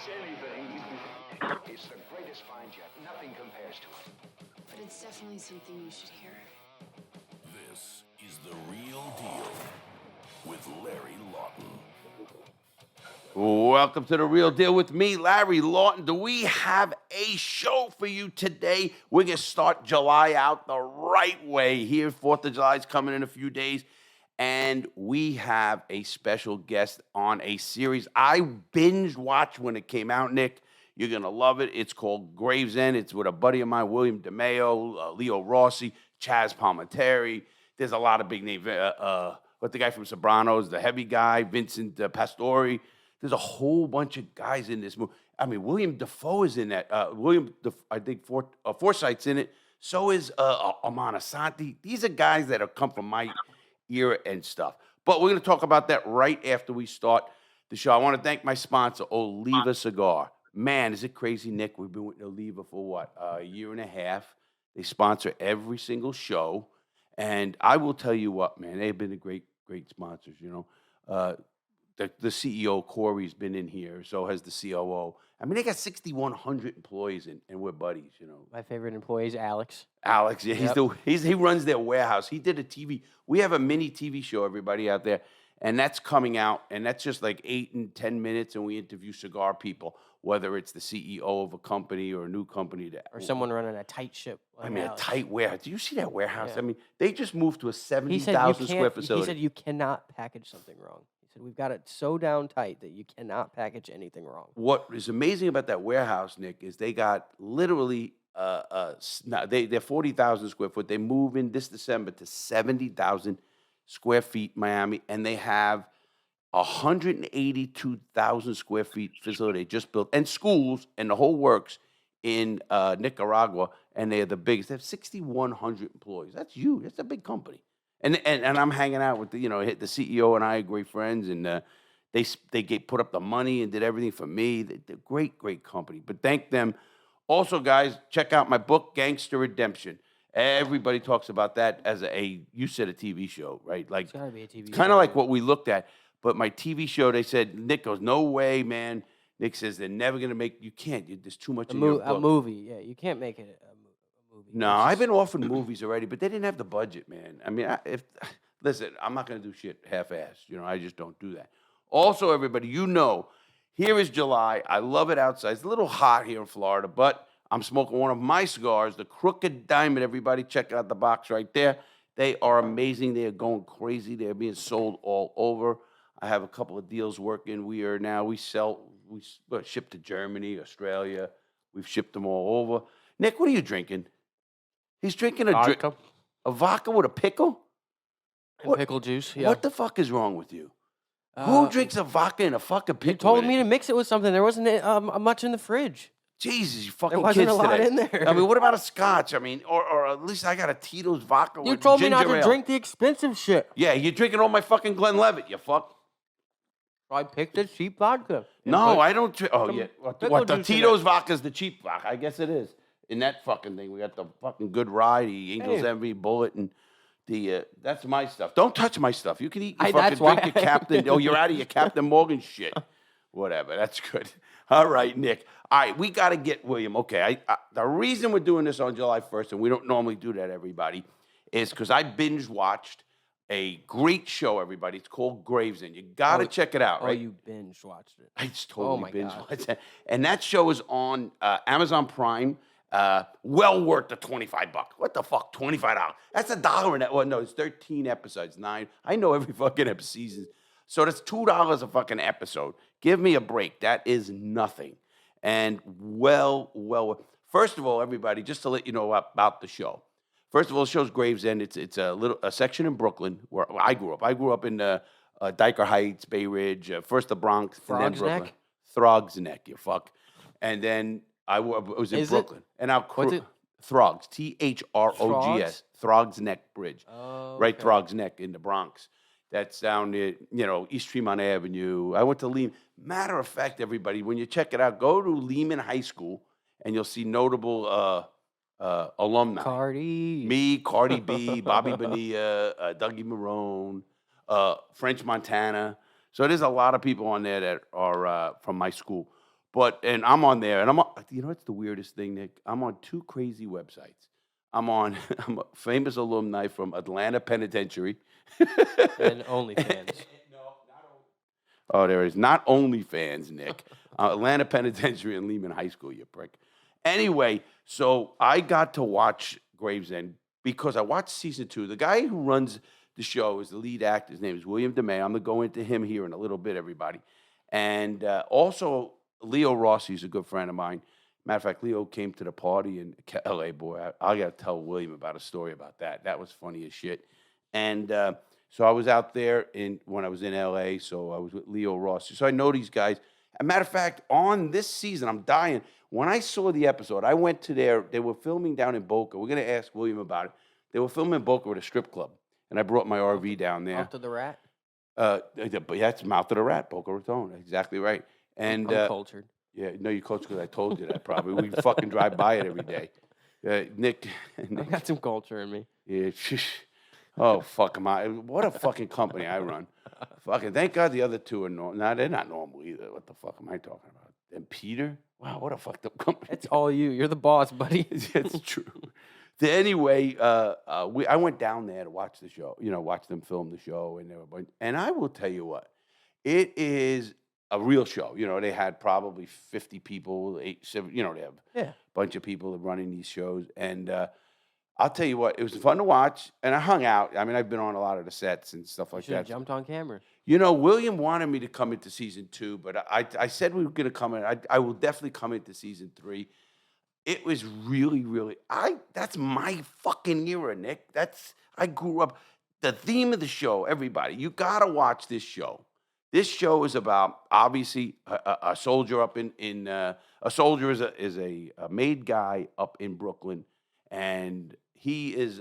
anything. It's the greatest find yet. Nothing compares to it. But it's definitely something you should hear. This is The Real Deal with Larry Lawton. Welcome to The Real Deal with me, Larry Lawton. Do we have a show for you today? We're going to start July out the right way. Here, 4th of July is coming in a few days. And we have a special guest on a series I binge watched when it came out, Nick. You're going to love it. It's called Gravesend. It's with a buddy of mine, William DeMeo, Leo Rossi, Chaz Palminteri. There's a lot of big names. What the guy from Sopranos, the heavy guy, Vincent Pastore. There's a whole bunch of guys in this movie. I mean, William Dafoe is in that. I think Forsythe's in it. So is Amon Asante. These are guys that have come from my era and stuff. But we're going to talk about that right after we start the show. I want to thank my sponsor, Oliva Cigar. Man, is it crazy, Nick? We've been with Oliva for what, a year and a half. They sponsor every single show. And I will tell you what, man, they've been a great sponsors, you know. The CEO, Corey's been in here. So has the COO. I mean, they got 6,100 employees, and we're buddies, you know. My favorite employee is Alex. Alex, yeah, he runs their warehouse. He did a TV. We have a mini TV show, everybody out there, and that's coming out, and that's just like 8 and 10 minutes, and we interview cigar people, whether it's the CEO of a company or a new company. Or someone running a tight ship. Like a tight warehouse. Do you see that warehouse? Yeah. I mean, they just moved to a 70,000 square facility. He said you cannot package something wrong. We've got it so down tight that you cannot package anything wrong. What is amazing about that warehouse, Nick, is they got literally they're 40,000 square foot. They move in this December to 70,000 square feet, Miami, and they have 182,000 square feet facility they just built, and schools and the whole works in Nicaragua, and they're the biggest. They have 6,100 employees. That's huge. That's a big company. And I'm hanging out with the CEO and I are great friends, and they put up the money and did everything for me. They're great company. But thank them. Also, guys, check out my book, Gangster Redemption. Everybody talks about that as you said a TV show, right? Like, it's gotta be a TV show. Kind of like what we looked at. But my TV show, they said, Nick goes, no way, man. Nick says they're never gonna make. You can't. There's too much in your book. A movie, yeah. You can't make it a movie. No, I've been offered movies already, but they didn't have the budget, man. I mean, listen, I'm not going to do shit half-assed. You know, I just don't do that. Also, everybody, here is July. I love it outside. It's a little hot here in Florida, but I'm smoking one of my cigars, the Crooked Diamond. Everybody, check out the box right there. They are amazing. They are going crazy. They're being sold all over. I have a couple of deals working. We ship to Germany, Australia. We've shipped them all over. Nick, what are you drinking? He's drinking a vodka with a pickle? And pickle juice, yeah. What the fuck is wrong with you? Who drinks a vodka and a fucking pickle? You told me to mix it with something. There wasn't much in the fridge. Jesus, you fucking there wasn't kids a lot today. in there. I mean, what about a scotch? I mean, or at least I got a Tito's vodka with ginger ale. You told me not to drink the expensive shit. Yeah, you're drinking all my fucking Glenlivet, you fuck. I picked a cheap vodka. No, I don't drink. Oh, yeah. What the Tito's vodka is the cheap vodka. I guess it is. In that fucking thing, we got the fucking Good Rye, the Angel's Envy, Bullet, and that's my stuff. Don't touch my stuff. You can eat your fucking drink your Captain. Oh, you're out of your Captain Morgan shit. Whatever. That's good. All right, Nick. All right, we got to get William. Okay, the reason we're doing this on July 1st, and we don't normally do that, everybody, is because I binge watched a great show, everybody. It's called Gravesend. You got to check it out, right? Oh, you binge watched it. I just totally binge watched it. And that show is on Amazon Prime. Well worth the $25. What the fuck, $25? That's $1 in that. Well, no, it's 13 episodes, 9. I know every fucking season. So that's $2 a fucking episode. Give me a break. That is nothing. And well. First of all, everybody, just to let you know about the show. First of all, the show's Gravesend. It's a section in Brooklyn where I grew up. I grew up in Dyker Heights, Bay Ridge, first the Bronx, and then Brooklyn. Throgs Neck, you fuck. And then I was in Brooklyn. And now Throgs, Throgs, Throgs Neck Bridge. Oh, okay. Right, Throgs Neck in the Bronx. That's down near, East Tremont Avenue. I went to Lehman. Matter of fact, everybody, when you check it out, go to Lehman High School, and you'll see notable alumni. Me, Cardi B, Bobby Bonilla, Dougie Marone, French Montana. So there's a lot of people on there that are from my school. and I'm on there, and I'm on, you know, it's the weirdest thing, Nick. I'm on two crazy websites. I'm a famous alumni from Atlanta Penitentiary. And OnlyFans. Oh, there is not OnlyFans, Nick. Atlanta Penitentiary and Lehman High School, you prick. Anyway, so I got to watch Gravesend because I watched season 2. The guy who runs the show is the lead actor. His name is William DeMay. I'm going to go into him here in a little bit, everybody. And also, Leo Rossi is a good friend of mine. Matter of fact, Leo came to the party in L.A., boy. I got to tell William about a story about that. That was funny as shit. And so I was out there when I was in L.A., so I was with Leo Rossi. So I know these guys. As a matter of fact, on this season, I'm dying. When I saw the episode, I went to they were filming down in Boca. We're going to ask William about it. They were filming in Boca at a strip club, and I brought my RV down there. Mouth of the Rat? But yeah, it's Mouth of the Rat, Boca Raton. Exactly right. And I'm cultured. Yeah, no, you're cultured because I told you that probably. We fucking drive by it every day. Nick. I got some culture in me. Yeah. Oh, fuck am I? What a fucking company I run. Fucking thank God the other two are normal. Nah, they're not normal either. What the fuck am I talking about? And Peter? Wow, what a fucked up company. It's all you. You're the boss, buddy. It's true. So anyway, I went down there to watch the show, watch them film the show. And I will tell you what, it is a real show. They had probably 50 people, 8, 7, they have a bunch of people running these shows. And I'll tell you what, it was fun to watch. And I hung out. I mean, I've been on a lot of the sets and stuff like that. Jumped on camera. William wanted me to come into season 2, but I said we were going to come in. I will definitely come into season 3. It was really, really, that's my fucking era, Nick. I grew up, the theme of the show, everybody, you got to watch this show. This show is about, obviously, a soldier a soldier is a made guy up in Brooklyn, and he is,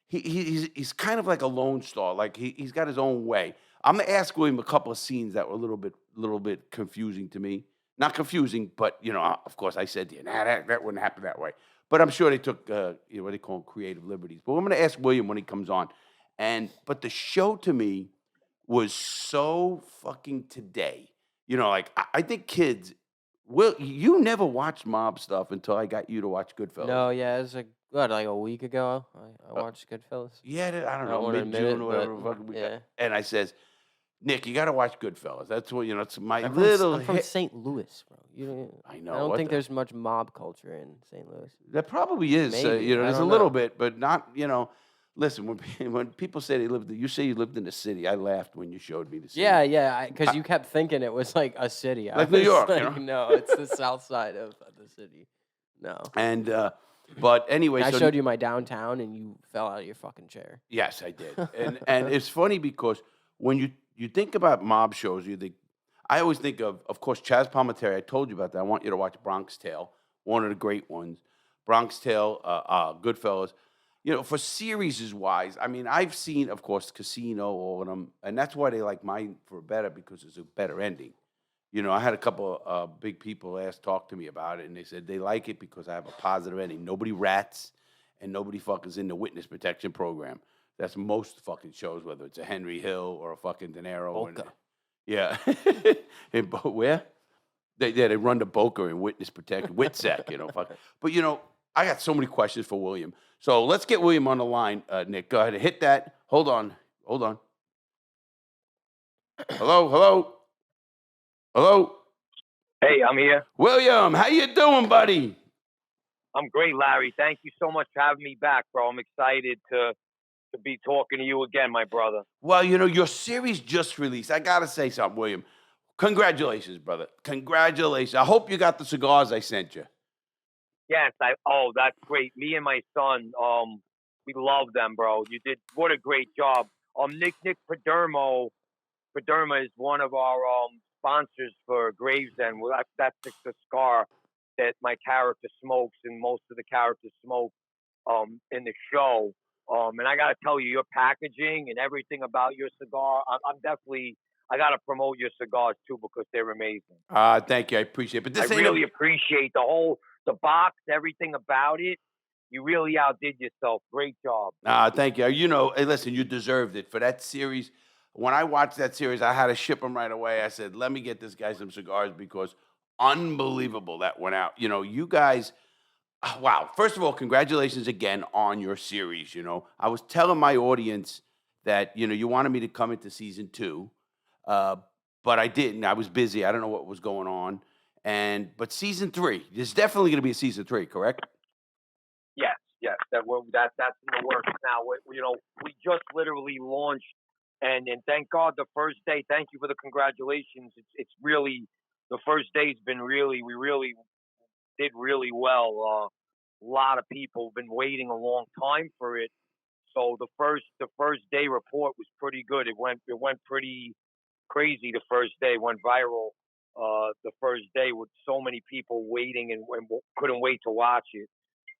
he's kind of like a lone star, like he's got his own way. I'm going to ask William a couple of scenes that were a little bit confusing to me. Not confusing, but, of course, I said to you, that wouldn't happen that way. But I'm sure they took, what they call creative liberties. But I'm going to ask William when he comes on. But the show to me was so fucking today. I think kids, you never watched mob stuff until I got you to watch Goodfellas. No, yeah, it was like a week ago. I watched Goodfellas. Yeah, I don't know, mid-June or whatever. Yeah. And I says, Nick, you got to watch Goodfellas. That's what, it's my I'm little from St. Louis, bro. I know. I don't think there's much mob culture in St. Louis. There probably is. Maybe. There's a little bit, but not, listen, when people say you say you lived in the city, I laughed when you showed me the city. Yeah, because you kept thinking it was like a city. Like New York, No, it's the south side of the city. No. And, but anyway. I showed you my downtown and you fell out of your fucking chair. Yes, I did. And it's funny because when you think about mob shows, I always think of course, Chaz Palminteri. I told you about that. I want you to watch Bronx Tale, one of the great ones. Bronx Tale, Goodfellas. For series wise, I mean, I've seen, of course, Casino, all of them, and that's why they like mine for better because it's a better ending. I had a couple of big people talk to me about it, and they said they like it because I have a positive ending. Nobody rats, and nobody fucking's in the witness protection program. That's most fucking shows, whether it's a Henry Hill or a fucking De Niro. Boca. Yeah. Where? They run the Boca and witness protection, WITSEC, fuck. But, I got so many questions for William. So let's get William on the line, Nick. Go ahead and hit that. Hold on. Hello? Hey, I'm here. William, how you doing, buddy? I'm great, Larry. Thank you so much for having me back, bro. I'm excited to be talking to you again, my brother. Well, your series just released. I got to say something, William. Congratulations, brother. Congratulations. I hope you got the cigars I sent you. Yes, that's great. Me and my son, we love them, bro. You did, what a great job. Nick Padermo is one of our sponsors for Gravesend. Well, that's the cigar that my character smokes and most of the characters smoke in the show. And I got to tell you, your packaging and everything about your cigar, I got to promote your cigars too because they're amazing. Thank you. I appreciate it. But I really appreciate the box, everything about it. You really outdid yourself. Great job. Thank you. Hey, listen, you deserved it for that series. When I watched that series, I had to ship them right away. I said, let me get this guy some cigars because unbelievable that went out. You know, you guys, wow. First of all, congratulations again on your series. You know, I was telling my audience that, you know, you wanted me to come into season 2, uh, but I didn't. I was busy. I don't know what was going on. But season 3, there's definitely going to be a season 3, correct? Yes, yes. That's in the works now. We just literally launched, and thank God the first day. Thank you for the congratulations. It's really the first day's been we really did really well. A lot of people have been waiting a long time for it. So the first day report was pretty good. It went pretty crazy the first day. It went viral the first day with so many people waiting and couldn't wait to watch it.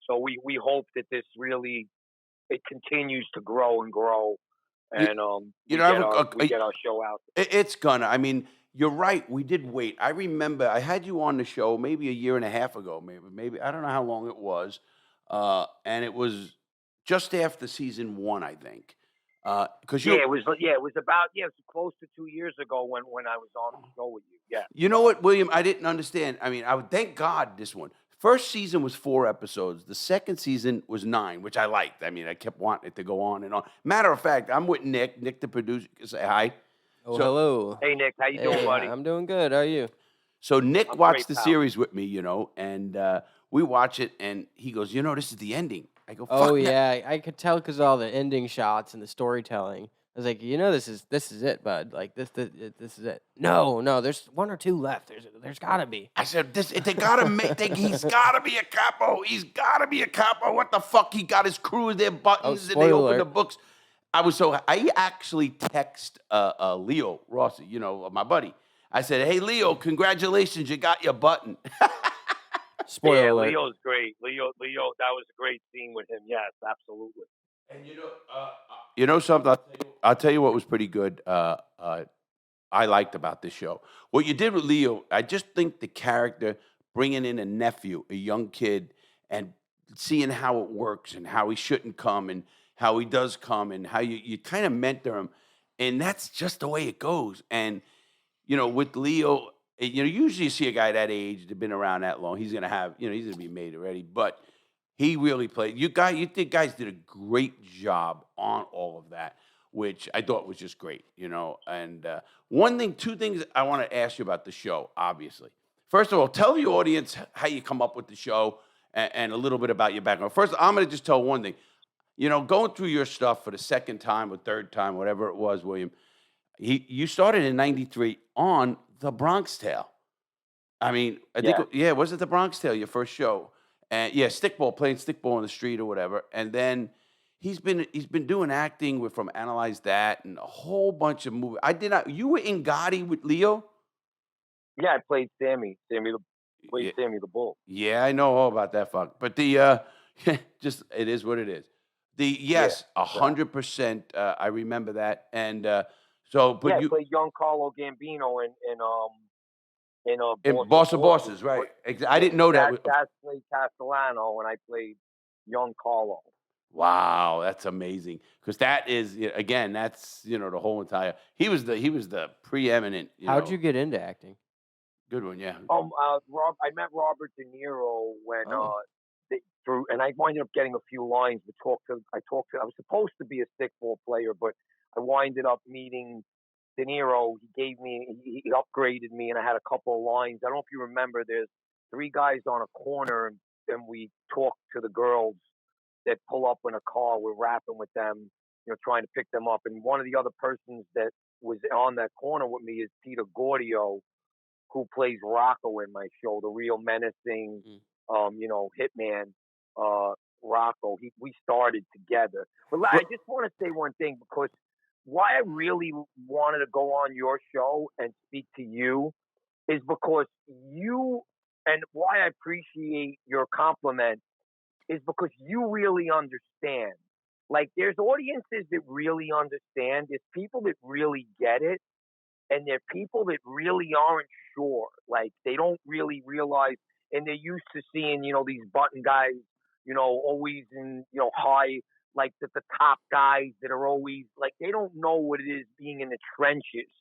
So we hope that this really it continues to grow and grow, and we get our show out. It's gonna. I mean, you're right. We did wait. I remember I had you on the show maybe a year and a half ago. Maybe I don't know how long it was, and it was just after season 1, I think. Because it was about it was close to 2 years ago when I was on the show with you. Yeah. You know what, William? I didn't understand. I mean, I would thank God this one. First season was 4 episodes. The second season was 9, which I liked. I mean, I kept wanting it to go on and on. Matter of fact, I'm with Nick the producer. Say hi. Oh, hello. Hey, Nick. How you doing, buddy? I'm doing good. How are you? So Nick I'm watched great, the pal. series with me, you know, and we watch it, and he goes, you know, this is the ending. I go, fuck Oh that. yeah, I could tell because all the ending shots and the storytelling. I was like, you know, this is it, bud. Like this is it. No, there's 1 or 2 left. There's gotta be. I said, they gotta make. He's gotta be a capo. He's gotta be a capo. What the fuck? He got his crew, their buttons, and they spoiler opened the alert. books. I actually text Leo Rossi, you know, my buddy. I said, hey Leo, congratulations, you got your button. Spoiler alert. Leo's great. Leo, that was a great scene with him. Yes, absolutely. And you know something? I'll tell you what was pretty good. I liked about this show. What you did with Leo, I just think the character bringing in a nephew, a young kid, and seeing how it works and how he shouldn't come and how he does come and how you kind of mentor him, and that's just the way it goes. And you know, with Leo, you know, usually you see a guy that age, that's been around that long, he's gonna have, you know, he's gonna be made already, but he really played. You guys did a great job on all of that, which I thought was just great, you know. And two things I want to ask you about the show. Obviously, first of all, tell the audience how you come up with the show and a little bit about your background. First, I'm going to just tell one thing. You know, going through your stuff for the second time or third time, whatever it was, William. You started in '93 on The Bronx Tale. I mean, I think, was it The Bronx Tale, your first show? And stickball, playing stickball on the street or whatever. And then he's been doing acting from Analyze That and a whole bunch of movies. You were in Gotti with Leo? Yeah, I played Sammy. Sammy the Bull. Yeah, I know all about that fuck. But the just it is what it is. 100%. I remember that. And I played young Carlo Gambino in Boss of Bosses, right? I didn't know that. That's played Castellano, and I played young Carlo. Wow, that's amazing. Because that is, again, that's, you know, the whole entire. He was the preeminent. How'd you get into acting? Good one, yeah. I met Robert De Niro when and I winded up getting a few lines. I was supposed to be a stickball player, but I winded up meeting De Niro. He upgraded me, and I had a couple of lines. I don't know if you remember. There's 3 guys on a corner, and we talk to the girls that pull up in a car. We're rapping with them, you know, trying to pick them up. And one of the other persons that was on that corner with me is Peter Gordio, who plays Rocco in my show, the real menacing, you know, hitman, Rocco. We started together. But I just want to say one thing, because why I really wanted to go on your show and speak to you is because and why I appreciate your compliment is because you really understand. Like, there's audiences that really understand. There's people that really get it. And there are people that really aren't sure. Like, they don't really realize, and they're used to seeing, you know, these button guys, you know, always in, you know, high, like the top guys that are always, like, they don't know what it is being in the trenches.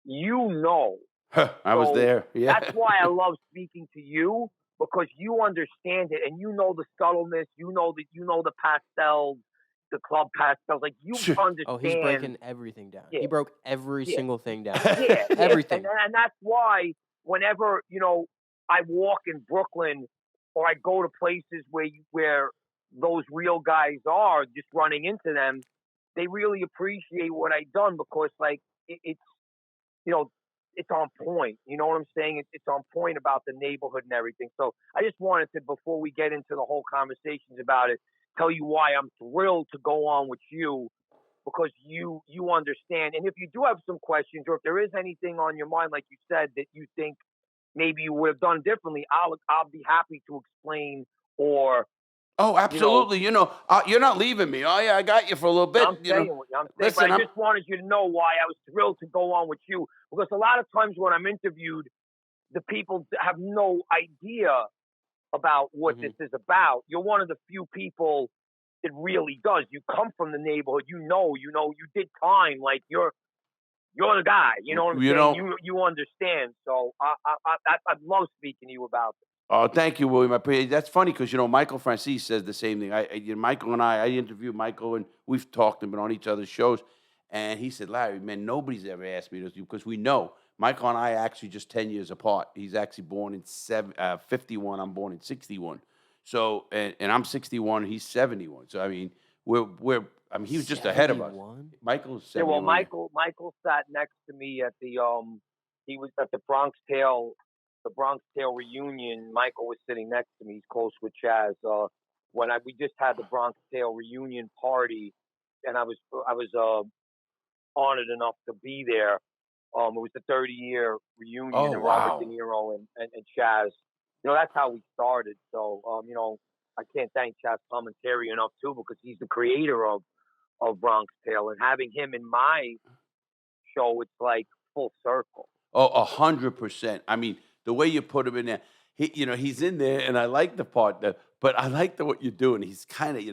You know I was So there. Yeah. that's why I love speaking to you, because you understand it and you know the subtleness, you know the pastels, the club pastels. Like you Sure. Oh, he's understand. breaking everything down. Yeah, He broke every yeah, single thing down. yeah, yeah. Everything. And that's why whenever I walk in Brooklyn or I go to places where those real guys are, just running into them, they really appreciate what I've done, because like it's you know, it's on point. You know what I'm saying? It's on point about the neighborhood and everything. So I just wanted to, before we get into the whole conversations about it, tell you why I'm thrilled to go on with you, because you understand. And if you do have some questions, or if there is anything on your mind, like you said, that you think maybe you would have done differently, I'll be happy to explain. Or Oh, you know, absolutely. You're not leaving me. Oh, yeah, I got you for a little bit. I'm saying, but Listen, I just wanted you to know why I was thrilled to go on with you, because a lot of times when I'm interviewed, the people have no idea about what Mhm. this is about. You're one of the few people that really does. You come from the neighborhood. You did time. Like you're the guy. You know what I'm you saying? know, You understand. So I love speaking to you about this. oh, thank you, William. I appreciate. That's funny because Michael Francis says the same thing. Michael and I interviewed Michael, and we've talked and been on each other's shows. And he said, Larry, man, nobody's ever asked me this because we know Michael and I are actually just 10 years apart. He's actually born in 51. I'm born in 61. So, and I'm 61. He's 71. So, I mean, I mean, he was just ahead of us. 71? Michael's Yeah, well, 71. Michael sat next to me at he was at the Bronx Tale reunion. Michael was sitting next to me. He's close with Chaz. We just had the Bronx Tale reunion party, and I was honored enough to be there. It was the 30-year reunion, Oh, and Robert De wow. Niro and Chaz. That's how we started. So, I can't thank Chaz Commentary enough too, because he's the creator of Bronx Tale, and having him in my show, it's like full circle. Oh, 100%. I mean, the way you put him in there, he's in there, and I like the part but I like what you're doing. He's kind of,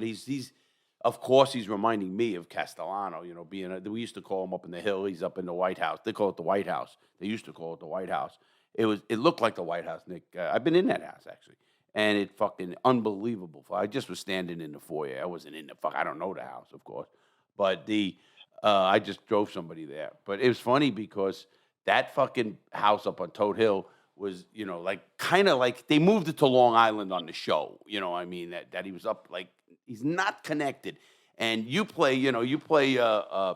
of course, he's reminding me of Castellano. We used to call him up in the hill. He's up in the White House. They call it the White House. They used to call it the White House. It looked like the White House, Nick. I've been in that house actually, and it fucking unbelievable. I just was standing in the foyer. I wasn't in the I don't know the house, of course, but I just drove somebody there. But it was funny because that fucking house up on Toad Hill was, like kind of like they moved it to Long Island on the show. I mean that he was up like he's not connected, and you play a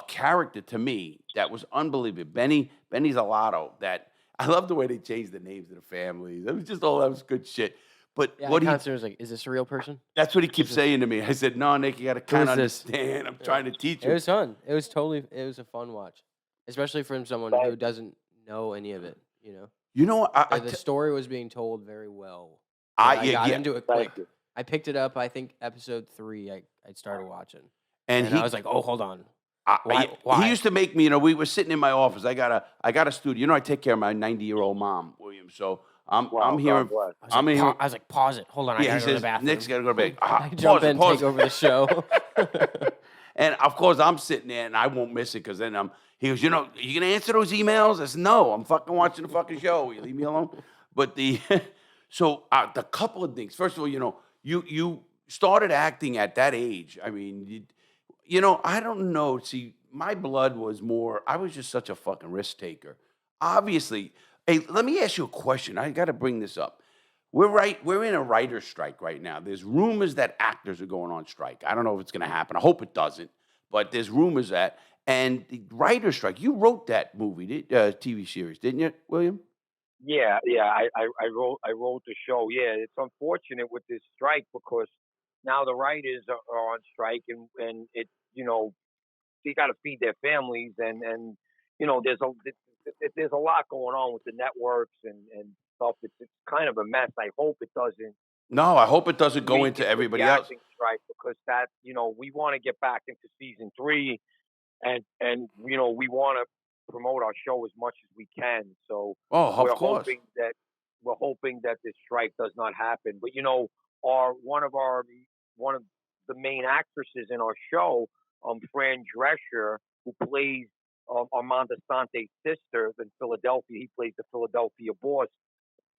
character to me that was unbelievable. Benny's Alato. That I love the way they changed the names of the families. It was just all that was good shit. But Yeah, what I he constantly was like, is this a real person? that's what he keeps saying to me. I said, no, Nick, you got to kind of is this? understand. I'm Yeah. trying to teach It you. was fun. It was a fun watch, especially from someone who doesn't know any of it. You know, The story was being told very well. I I got yeah, into it Thank quick. you. I picked it up. I think episode 3. I started watching, and and I was like, oh, hold on. He Why? used to make me. We were sitting in my office. I got a studio. I take care of my 90-year-old mom, William. So I'm Wow, hearing. God bless. I'm hearing. I was like, pause it. Hold on. I Yeah, gotta he go to the says bathroom. Nick's got to go to bed. I Pause jump it, in, pause take it. over the show. And of course, I'm sitting there and I won't miss it because then he goes, you gonna answer those emails? I said, no, I'm fucking watching the fucking show. You leave me alone. But so the couple of things. First of all, you started acting at that age. I mean, I don't know. See, my blood was more. I was just such a fucking risk taker. Obviously, hey, let me ask you a question. I got to bring this up. We're in a writer's strike right now. There's rumors that actors are going on strike. I don't know if it's going to happen. I hope it doesn't. But there's rumors and the writer's strike. You wrote that TV series, didn't you, William? Yeah. I wrote the show. Yeah, it's unfortunate with this strike, because now the writers are on strike, and it they got to feed their families, and there's a lot going on with the networks and stuff. It's kind of a mess. I hope it doesn't No, I hope it doesn't go leak into into the everybody else. acting strike, because that we want to get back into season 3, and we want to promote our show as much as we can. So Oh, of we're course. hoping that this strike does not happen. But our one of the main actresses in our show, Fran Drescher, who plays Armando Sante's sister in Philadelphia. He plays the Philadelphia boss.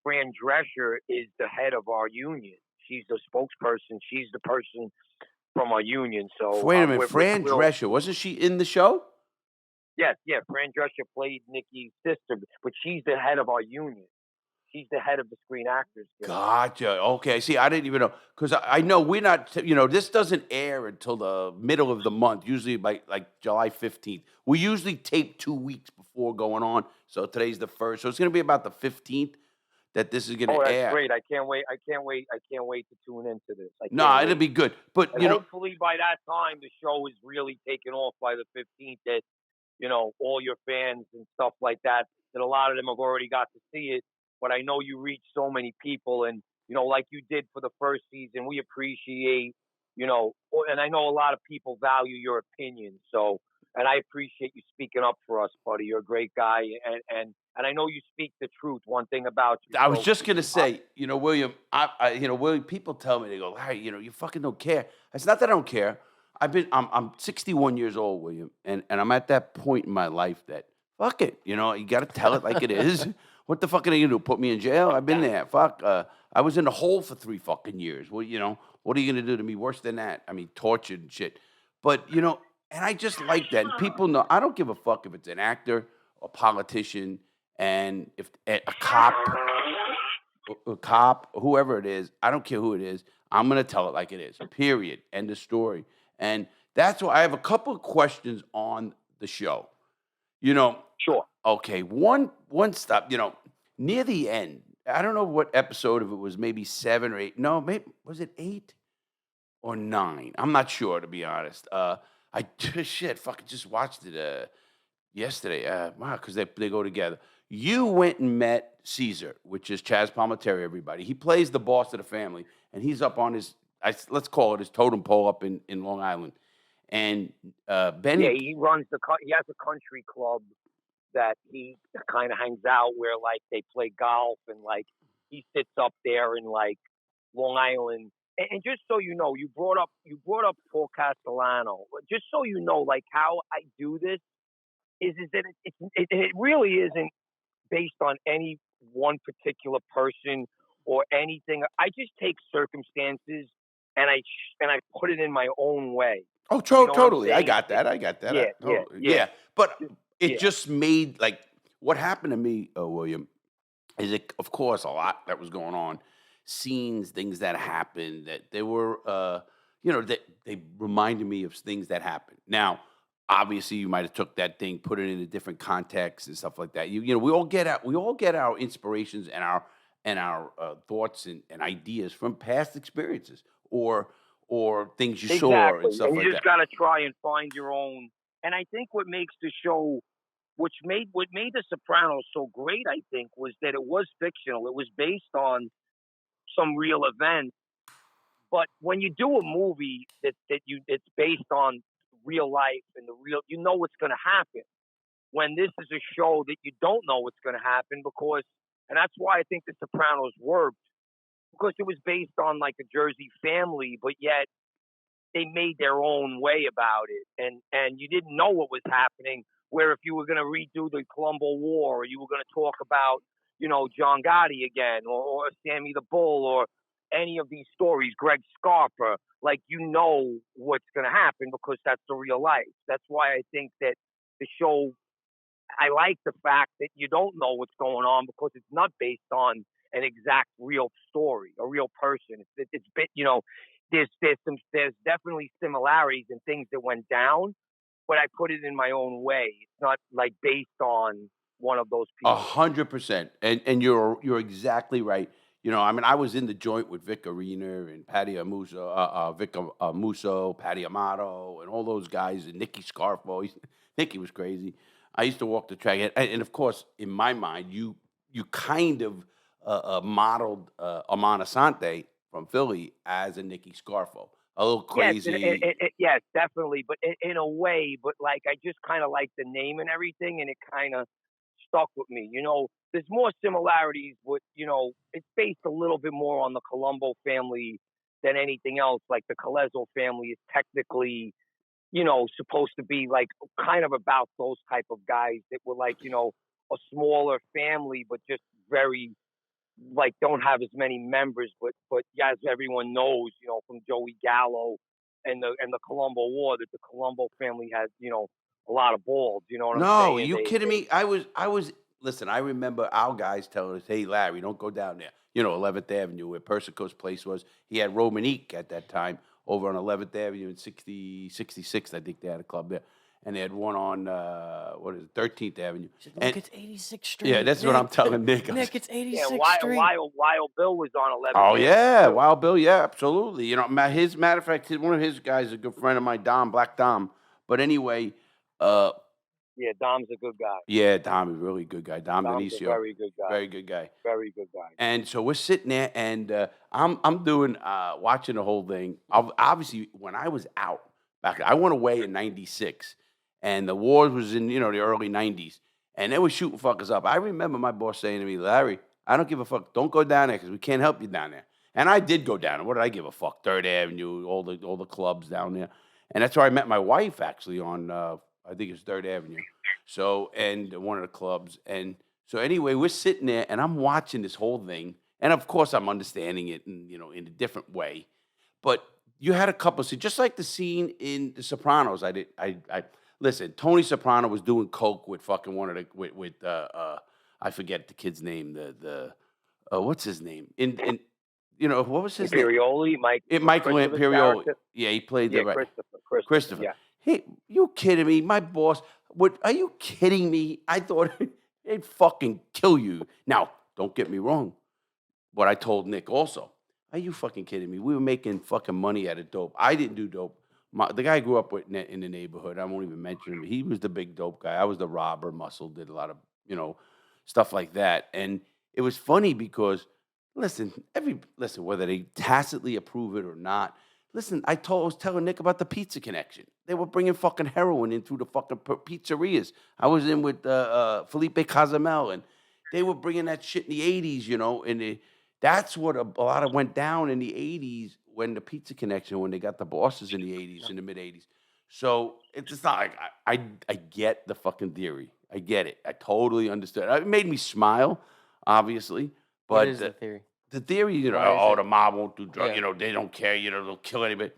Fran Drescher is the head of our union. She's the spokesperson. She's the person from our union. So Wait a minute, we're Fran thrilled. Drescher, wasn't she in the show? Yes, yeah. Fran Drescher played Nikki's sister, but she's the head of our union. She's the head of the Screen Actors Guild. Gotcha. Okay. See, I didn't even know because I know we're not. This doesn't air until the middle of the month. Usually by like July 15th. We usually tape 2 weeks before going on. So today's the 1st. So it's going to be about the 15th that this is going to Oh, that's air. great! I can't wait to tune into this. No, it'll be good. But and hopefully by that time the show is really taken off by the 15th. That all your fans and stuff like that. That a lot of them have already got to see it. But I know you reach so many people, and like you did for the first season, we appreciate, and I know a lot of people value your opinion. So, and I appreciate you speaking up for us, buddy. You're a great guy, and I know you speak the truth. One thing about you. I was just gonna say, William, William. People tell me, they go, Larry, you fucking don't care. It's not that I don't care. I'm 61 years old, William, and I'm at that point in my life that fuck it. You got to tell it like it is. What the fuck are they gonna do? Put me in jail? I've been there. Fuck. I was in the hole for 3 fucking years. Well, what are you gonna do to me worse than that? I mean, tortured and shit. But and I just like that. And people know I don't give a fuck if it's an actor, a politician, and if a cop, whoever it is. I don't care who it is. I'm gonna tell it like it is. Period. End of story. And that's why I have a couple of questions on the show. Sure. Okay, one stop. Near the end, I don't know what episode of it was. Maybe 7 or 8. No, maybe was it 8 or 9? I'm not sure, to be honest. I fucking just watched it yesterday. Wow, because they go together. You went and met Caesar, which is Chaz Palminteri. Everybody, he plays the boss of the family, and he's up on his let's call it his totem pole up in Long Island. And Benny, yeah, he has a country club that he kind of hangs out where like they play golf and like he sits up there in like Long Island. And just so you know, you brought up Paul Castellano. Just so you know, like how I do this is that it really isn't based on any one particular person or anything. I just take circumstances and I put it in my own way. Oh, totally. I got that. Yeah. But it just made, like, what happened to me, William, is it, of course, a lot that was going on, scenes, things that happened, that they were, that they reminded me of things that happened. Now, obviously, you might have took that thing, put it in a different context and stuff like that. We all get our inspirations and our thoughts and ideas from past experiences or things you saw and stuff like that. And you just got to try and find your own. And I think what makes the show, what made The Sopranos so great, I think, was that it was fictional. It was based on some real events. But when you do a movie it's based on real life and what's going to happen. When this is a show that you don't know what's going to happen and that's why I think The Sopranos worked. Because it was based on like a Jersey family, but yet they made their own way about it, and you didn't know what was happening. Where if you were going to redo the Colombo War, or you were going to talk about, John Gotti again, or Sammy the Bull, or any of these stories, Greg Scarpa, like what's going to happen because that's the real life. That's why I think that the show, I like the fact that you don't know what's going on because it's not based on an exact real story, a real person. There's definitely similarities and things that went down, but I put it in my own way. It's not like based on one of those people. 100%, and you're exactly right. I was in the joint with Vic Arena and Patty Amuso, Vic Musso, Patty Amato, and all those guys, and Nicky Scarfo. Nicky was crazy. I used to walk the track, and of course, in my mind, you kind of modeled Amon Asante from Philly as a Nicky Scarfo. A little crazy. Yes, definitely. But in a way, but like I just kind of like the name and everything, and it kind of stuck with me. There's more similarities with, it's based a little bit more on the Colombo family than anything else. Like the Colezo family is technically, supposed to be like kind of about those type of guys that were like, a smaller family, but just very like don't have as many members, but as everyone knows, from Joey Gallo and the Colombo War, that the Colombo family has, a lot of balls. You know what I'm No, saying? you kidding me? I was. Listen, I remember our guys telling us, "Hey, Larry, don't go down there." 11th Avenue, where Persico's place was. He had Romanique at that time over on 11th Avenue in 66th. I think they had a club there, and they had one on 13th Avenue. Look, And it's 86th Street. yeah, that's what I'm telling Nick. Nick, it's Yeah, 86th Street. Wild Bill was on 11th. Oh Avenue, yeah, too. Wild Bill, yeah, absolutely. Matter of fact, one of his guys is a good friend of mine, Black Dom. But anyway, Yeah, Dom's a good guy. yeah, Dom is a really good guy. Dom Dom's a Denisio, very good guy. very good guy. Very good guy. And so we're sitting there, and I'm doing watching the whole thing. Obviously, when I was out back, I went away in '96, and the war was in the early '90s, and they were shooting fuckers up. I remember my boss saying to me, "Larry, I don't give a fuck. Don't go down there because we can't help you down there." And I did go down there. What did I give a fuck? 3rd Avenue, all the clubs down there, and that's where I met my wife actually on I think it's 3rd Avenue. So and one of the clubs and. So anyway, we're sitting there, and I'm watching this whole thing, and of course, I'm understanding it, in a different way. But you had a couple of scenes, just like the scene in The Sopranos. I listen. Tony Soprano was doing coke with fucking one of the with I forget the kid's name. The what's his name? What was his Imperioli, name? Mike. Michael Christopher's Imperioli. character? Yeah, he played Yeah, the right. Christopher. Yeah. Hey, you kidding me? My boss. What? Are you kidding me? I thought. They'd fucking kill you. Now, don't get me wrong. What I told Nick also. Are you fucking kidding me? We were making fucking money out of dope. I didn't do dope. The guy I grew up with in the neighborhood, I won't even mention him. He was the big dope guy. I was the robber, muscle, did a lot of, stuff like that. And it was funny because, listen, whether they tacitly approve it or not, listen, I was telling Nick about the pizza connection. They were bringing fucking heroin in through the fucking pizzerias. I was in with Felipe Cozumel, and they were bringing that shit in the 80s, and that's what a lot of went down in the 80s when the pizza connection, when they got the bosses in the 80s, in the mid 80s. So it's just not like I get the fucking theory. I get it. I totally understood. It made me smile, obviously. But What is the theory? The theory, Why is the mob won't do drugs. Yeah. They don't care. They'll kill anybody.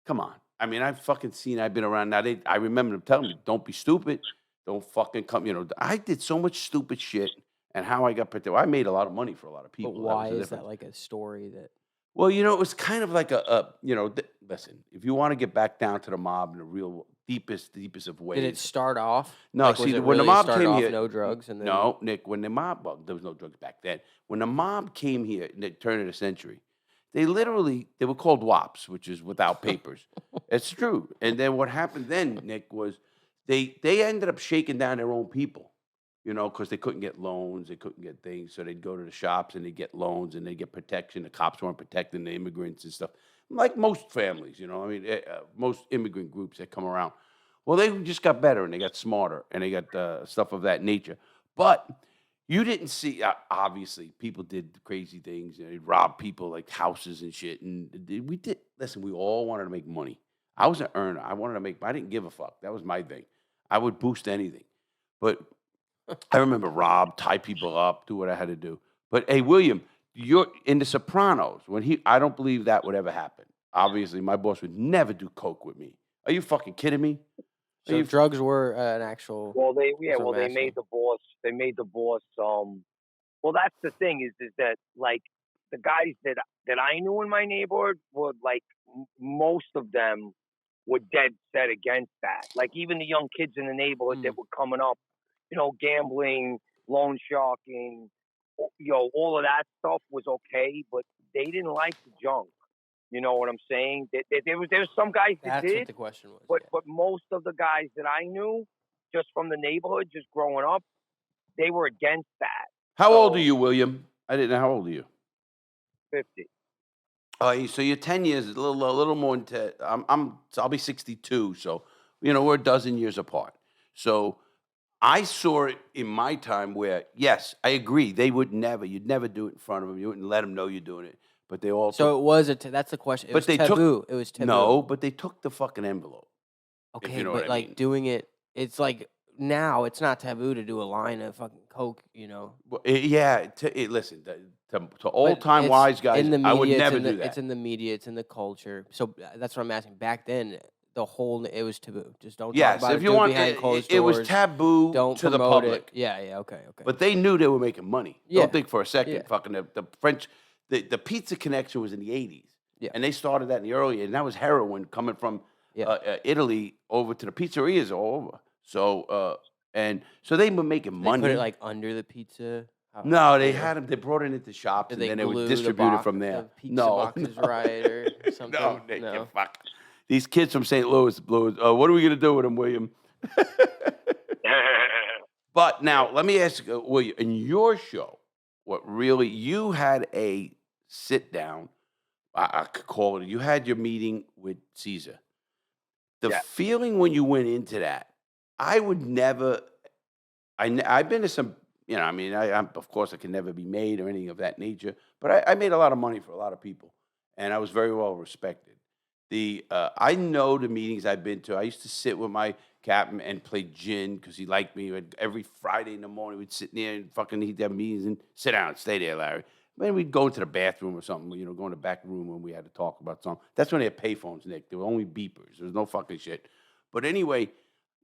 Come on. I mean, I've fucking seen. I've been around now. I remember them telling me, "Don't be stupid. Don't fucking come." I did so much stupid shit, and how I got protected. I made a lot of money for a lot of people. But why was the is that difference. like a story that? Well, it was kind of like listen, if you want to get back down to the mob in the real deepest of ways. Did it start off? No, like, was see, it when the really mob start came off here, no drugs, and then no, Nick, when the mob, well, there was no drugs back then. When the mob came here in the turn of the century, they were called WAPs, which is without papers. It's true. And then what happened then, Nick, was they ended up shaking down their own people, because they couldn't get loans, they couldn't get things. So they'd go to the shops and they'd get loans and they'd get protection. The cops weren't protecting the immigrants and stuff, like most families, most immigrant groups that come around. Well, they just got better and they got smarter and they got stuff of that nature. But you didn't see, obviously, people did crazy things. They'd rob people like houses and shit. And we did, listen, we all wanted to make money. I was an earner. I didn't give a fuck. That was my thing. I would boost anything. But I remember rob, tie people up, do what I had to do. But hey, William, you're in The Sopranos. I don't believe that would ever happen. Obviously, my boss would never do coke with me. Are you fucking kidding me? so drugs were an actual. Well, they That's what I'm they asking. made the boss. They made the boss. Well, that's the thing is that like the guys that I knew in my neighborhood were like most of them were dead set against that. Like even the young kids in the neighborhood that were coming up, gambling, loan sharking, all of that stuff was okay, but they didn't like the junk. You know what I'm saying? There was some guys that That's what did, the question was. but most of the guys that I knew, just from the neighborhood, just growing up, they were against that. How old are you, William? I didn't know. How old are you? 50. Oh, so you're 10 years, a little more than 10. I'll be 62. So, we're a dozen years apart. So I saw it in my time where, yes, I agree. You'd never do it in front of them. You wouldn't let them know you're doing it. But they also. So it was that's the question. It was taboo. It was taboo. No, but they took the fucking envelope. Okay, if you know but what I like mean. doing it, it's like now it's not taboo to do a line of fucking coke, you know. Well, yeah, listen, to old But time it's wise guys, in the I would media. never do It's that. in the media. It's in the culture. So that's what I'm asking. Back then, it was taboo. Just don't talk Yes, about if it. you Do it want, behind closed it was doors. taboo Don't to the promote it. public, Yeah, yeah. Okay, okay. but they knew they were making money. Yeah, Don't think for a yeah, second. Fucking the French, the pizza connection was in the '80s, yeah, and they started that in the early, and that was heroin coming from yeah. Italy over to the pizzerias all over. So and so they were making They put it money. like under the pizza. No, they Yeah. had them. They brought it into shops, Did and they then they would glue distribute it from there. the pizza No, boxes no, right or no, something? Nick, you No. fuck. These kids from St. Louis, what are we gonna do with them, William? But now, let me ask you, William, in your show, what really you had a sit down, I could call it. You had your meeting with Caesar. The Yeah. feeling when you went into that, I would never. I've been to some, I mean, I'm of course I can never be made or anything of that nature, but I made a lot of money for a lot of people, and I was very well respected. I know the meetings I've been to. I used to sit with my captain and play gin because he liked me. Every Friday in the morning, we'd sit there and fucking he'd have meetings and sit down and stay there, Larry. Then we'd go into the bathroom or something, go in the back room when we had to talk about something. That's when they had payphones, Nick. There were only beepers. There was no fucking shit. But anyway,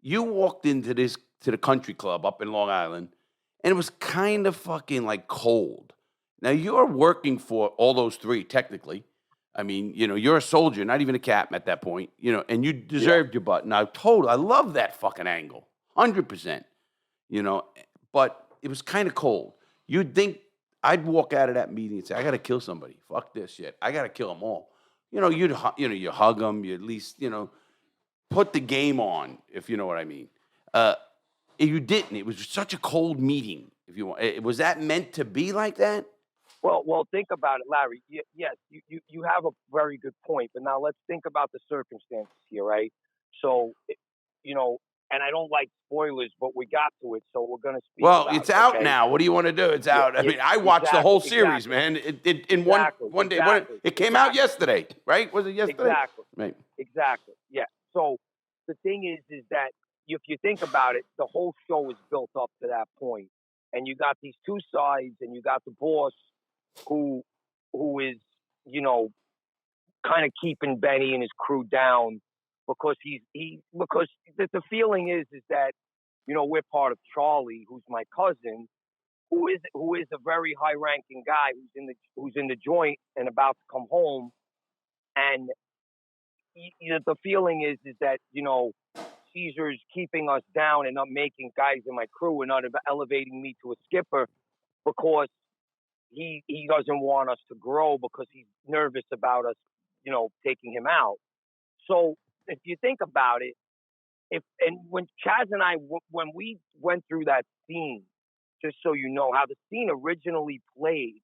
you walked into to the country club up in Long Island, and it was kind of fucking like cold. Now you're working for all those three technically. I mean, you're a soldier, not even a captain at that point, and you deserved your butt. Now, I love that fucking angle, 100%, but it was kind of cold. You'd think I'd walk out of that meeting and say, I got to kill somebody. Fuck this shit. I got to kill them all. You hug them, you at least, put the game on, if you know what I mean. You didn't. It was such a cold meeting. If you want, was that meant to be like that? Well, think about it, Larry. Yes, you have a very good point. But now let's think about the circumstances here, right? So, and I don't like spoilers, but we got to it, so we're going to speak Well, about it's it, out okay? now. What do you want to do? It's Yeah, out. I yeah, mean, I watched the whole series, exactly. man. In one day. It came out yesterday, right? Was it yesterday? Exactly. Right. Exactly. Yeah. So the thing is that if you think about it, the whole show is built up to that point, and you got these two sides, and you got the boss who is kind of keeping Benny and his crew down because because the feeling is that we're part of Charlie, who's my cousin, who is a very high ranking guy who's in the joint and about to come home, and the feeling is that Caesar's keeping us down and not making guys in my crew and not elevating me to a skipper because he doesn't want us to grow because he's nervous about us, taking him out. So if you think about it, when Chaz and I when we went through that scene, just so you know how the scene originally played,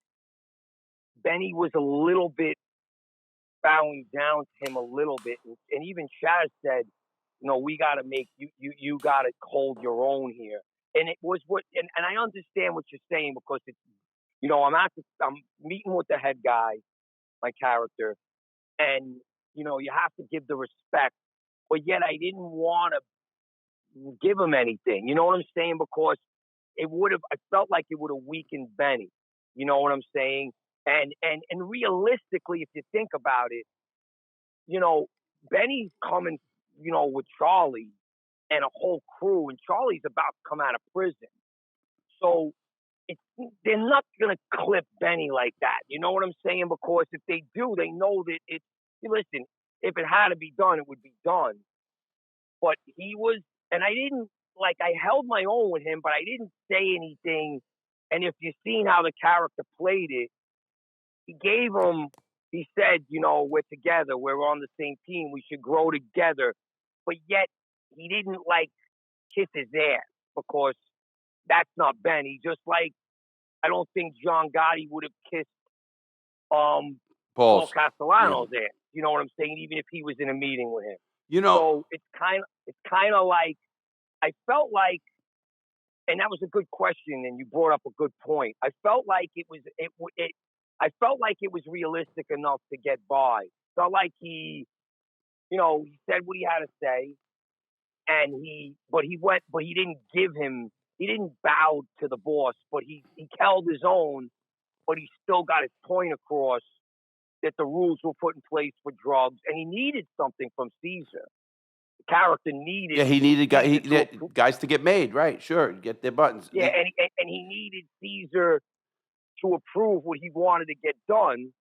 Benny was a little bit bowing down to him a little bit, and even Chaz said, we got to make you got to hold your own here. And it was and I understand what you're saying because it's, I'm meeting with the head guy, my character, and you have to give the respect, but yet I didn't want to give him anything. You know what I'm saying? Because I felt like it would have weakened Benny. You know what I'm saying? And realistically, if you think about it, Benny's coming, with Charlie and a whole crew, and Charlie's about to come out of prison. So they're not going to clip Benny like that. You know what I'm saying? Because if they do, they know that listen, if it had to be done, it would be done. But he was, and I didn't, I held my own with him, but I didn't say anything. And if you've seen how the character played it, he said, we're together, we're on the same team, we should grow together. But yet, he didn't, kiss his ass because that's not Benny. Just like I don't think John Gotti would have kissed Paul Castellano's ass. You know what I'm saying? Even if he was in a meeting with him. So it's kind of like I felt like, and that was a good question, and you brought up a good point. I felt like I felt like it was realistic enough to get by. Felt like he said what he had to say. but he didn't he didn't bow to the boss, but he held his own, but he still got his point across that the rules were put in place for drugs, and he needed something from Caesar. The character needed. Yeah, he needed Caesar guys to get made, right? Sure, get their buttons. Yeah, and he needed Caesar to approve what he wanted to get done.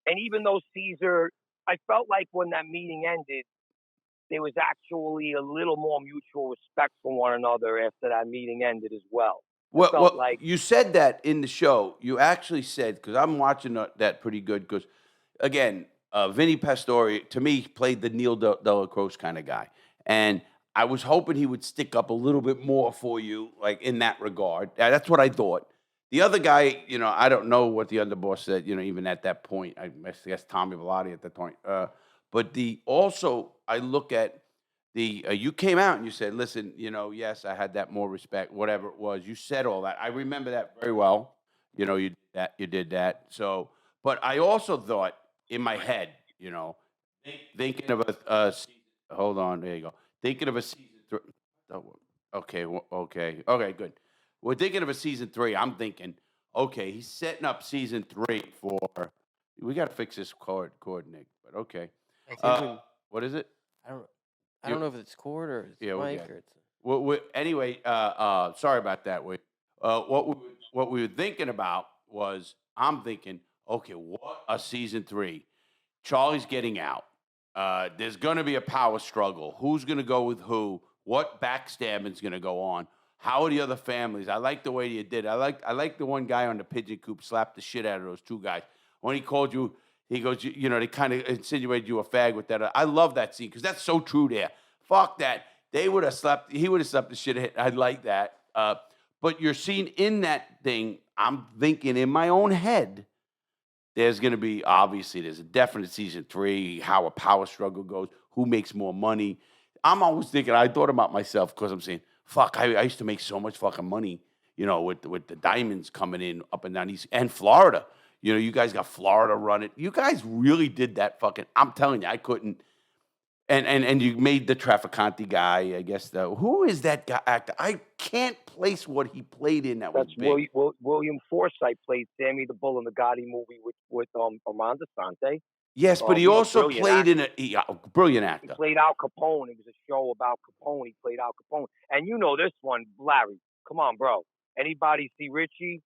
And even though Caesar, I felt like when that meeting ended, there was actually a little more mutual respect for one another after that meeting ended as well. Well, you said that in the show. You actually said, because I'm watching that pretty good, because, again, Vinny Pastore, to me, played the Neil Della Croce kind of guy. And I was hoping he would stick up a little bit more for you, like, in that regard. That's what I thought. The other guy, I don't know what the underboss said, even at that point. I guess Tommy Vellotti at that point. But also, I look at you came out and you said, listen, yes, I had that more respect, whatever it was. You said all that. I remember that very well. You did that. So, but I also thought in my head, thinking of a season, hold on, there you go. Thinking of a season 3. Okay, okay, good. We're thinking of a season 3. I'm thinking, okay, he's setting up season 3 for. We got to fix this cord, Nick. But okay. What is it? I don't know if it's cord or it's mic or it's. Anyway, sorry about that. What we were thinking about was, I'm thinking, okay, what a season 3. Charlie's getting out. There's going to be a power struggle. Who's going to go with who? What backstabbing's going to go on? How are the other families? I like the way you did. I like the one guy on the pigeon coop slapped the shit out of those 2 guys. When he called you, he goes, they kind of insinuated you a fag with that. I love that scene because that's so true there. Fuck that. He would have slapped the shit out. I like that. But you're seeing in that thing, I'm thinking in my own head, there's going to be, obviously, there's a definite season 3, how a power struggle goes, who makes more money. I'm always thinking, I thought about myself because I'm saying, fuck, I used to make so much fucking money, with the diamonds coming in up and down East and Florida. You guys got Florida running. You guys really did that fucking, I'm telling you, I couldn't. And you made the Trafficante guy, I guess. Who is that guy actor? I can't place what he played in that was big. William Forsythe played Sammy the Bull in the Gotti movie with Armando Sante. Yes, but he also played in a brilliant actor. He played Al Capone. It was a show about Capone. He played Al Capone. And you know this one, Larry. Come on, bro. Anybody see Richie?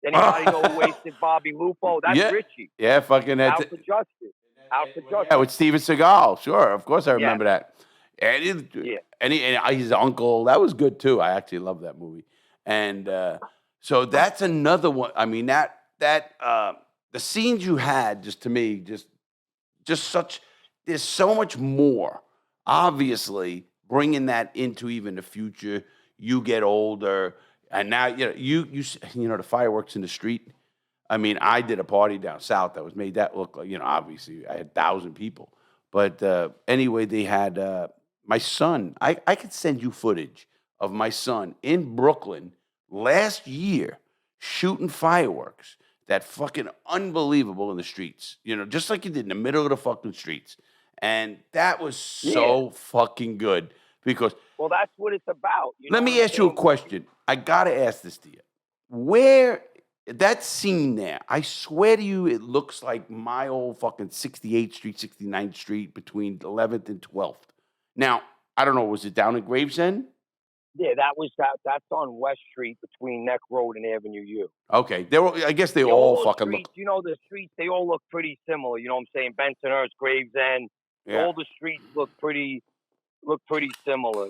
Anybody know who wasted Bobby Lupo? That's Richie. Yeah, fucking Out for Justice. Yeah, with Steven Seagal. Sure, of course I remember that. And his uncle. That was good too. I actually love that movie. And so that's another one. I mean, that the scenes you had, just to me, just such. There's so much more. Obviously, bringing that into even the future. You get older, and now you the fireworks in the street. I mean, I did a party down south that was made that look like, obviously I had 1,000 people. But anyway, they had my son. I could send you footage of my son in Brooklyn last year shooting fireworks. That fucking unbelievable in the streets. Just like you did in the middle of the fucking streets. And that was so fucking good because. Well, that's what it's about. Let me ask you a question. I got to ask this to you. Where. That scene there, I swear to you, it looks like my old fucking 68th Street, 69th Street between 11th and 12th. Now, I don't know, was it down at Gravesend? Yeah, that's on West Street between Neck Road and Avenue U. Okay, I guess they all fucking streets, look. The streets, they all look pretty similar. You know what I'm saying? Bensonhurst, Gravesend. Yeah. All the streets look pretty similar.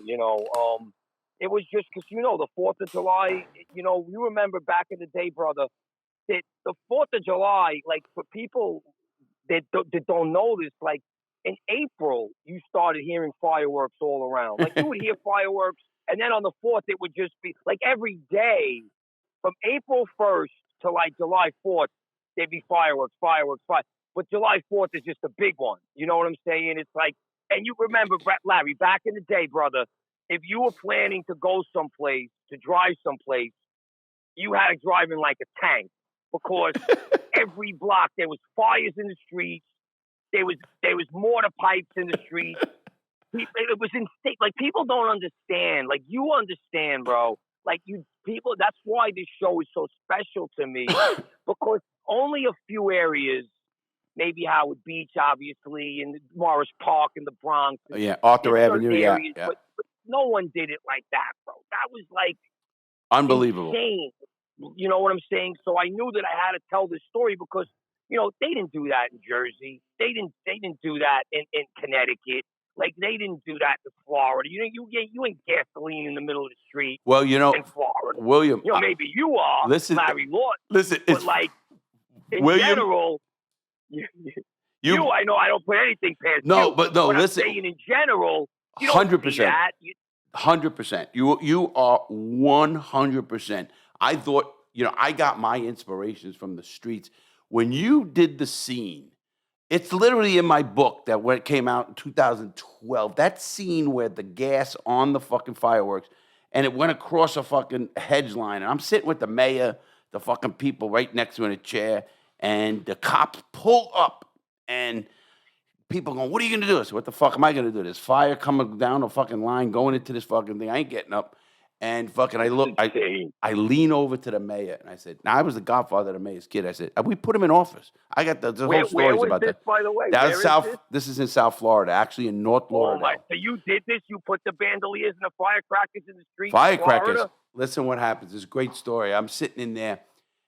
It was just because, the 4th of July, you remember back in the day, brother, that the 4th of July, like for people that don't know this, like in April, you started hearing fireworks all around. Like you would hear fireworks, and then on the 4th, it would just be like every day from April 1st to like July 4th, there'd be fireworks. But July 4th is just a big one. You know what I'm saying? It's like, and you remember, Larry, back in the day, brother, if you were planning to go someplace, to drive someplace, you had to drive in like a tank because every block there was fires in the streets, there was mortar pipes in the streets, It was insane. Like, people don't understand. Like, you understand, bro. Like, people. That's why this show is so special to me, because only a few areas, maybe Howard Beach, obviously, and Morris Park in the Bronx. Yeah, Arthur There's certain Avenue. Yeah, areas, yeah. but no one did it like that, bro. That was like Unbelievable. insane. You know what I'm saying? So I knew that I had to tell this story because, they didn't do that in Jersey. They didn't do that in Connecticut. Like, they didn't do that in Florida. You ain't gasoline in the middle of the street Well, in Florida. William. Maybe you are, Listen, Larry Lawton. Listen, But like in William, general, I know I don't put anything past you. No, but But listen. I'm saying in general, you don't 100%. see that. 100%. You are 100%. I thought, I got my inspirations from the streets. When you did the scene, it's literally in my book that when it came out in 2012, that scene where the gas on the fucking fireworks and it went across a fucking hedge line. And I'm sitting with the mayor, the fucking people right next to me in a chair, and the cops pull up and people going, what are you going to do? I said, what the fuck am I going to do? There's fire coming down the fucking line, going into this fucking thing. I ain't getting up. And fucking, I lean over to the mayor and I said, now I was the godfather of the mayor's kid. I said, we put him in office. I got the whole stories about this, that. By the way, This is in South Florida, actually in North Lauderdale. Oh my! So you did this? You put the bandoliers and the firecrackers in the street? Firecrackers. Florida? Listen, what happens? It's a great story. I'm sitting in there,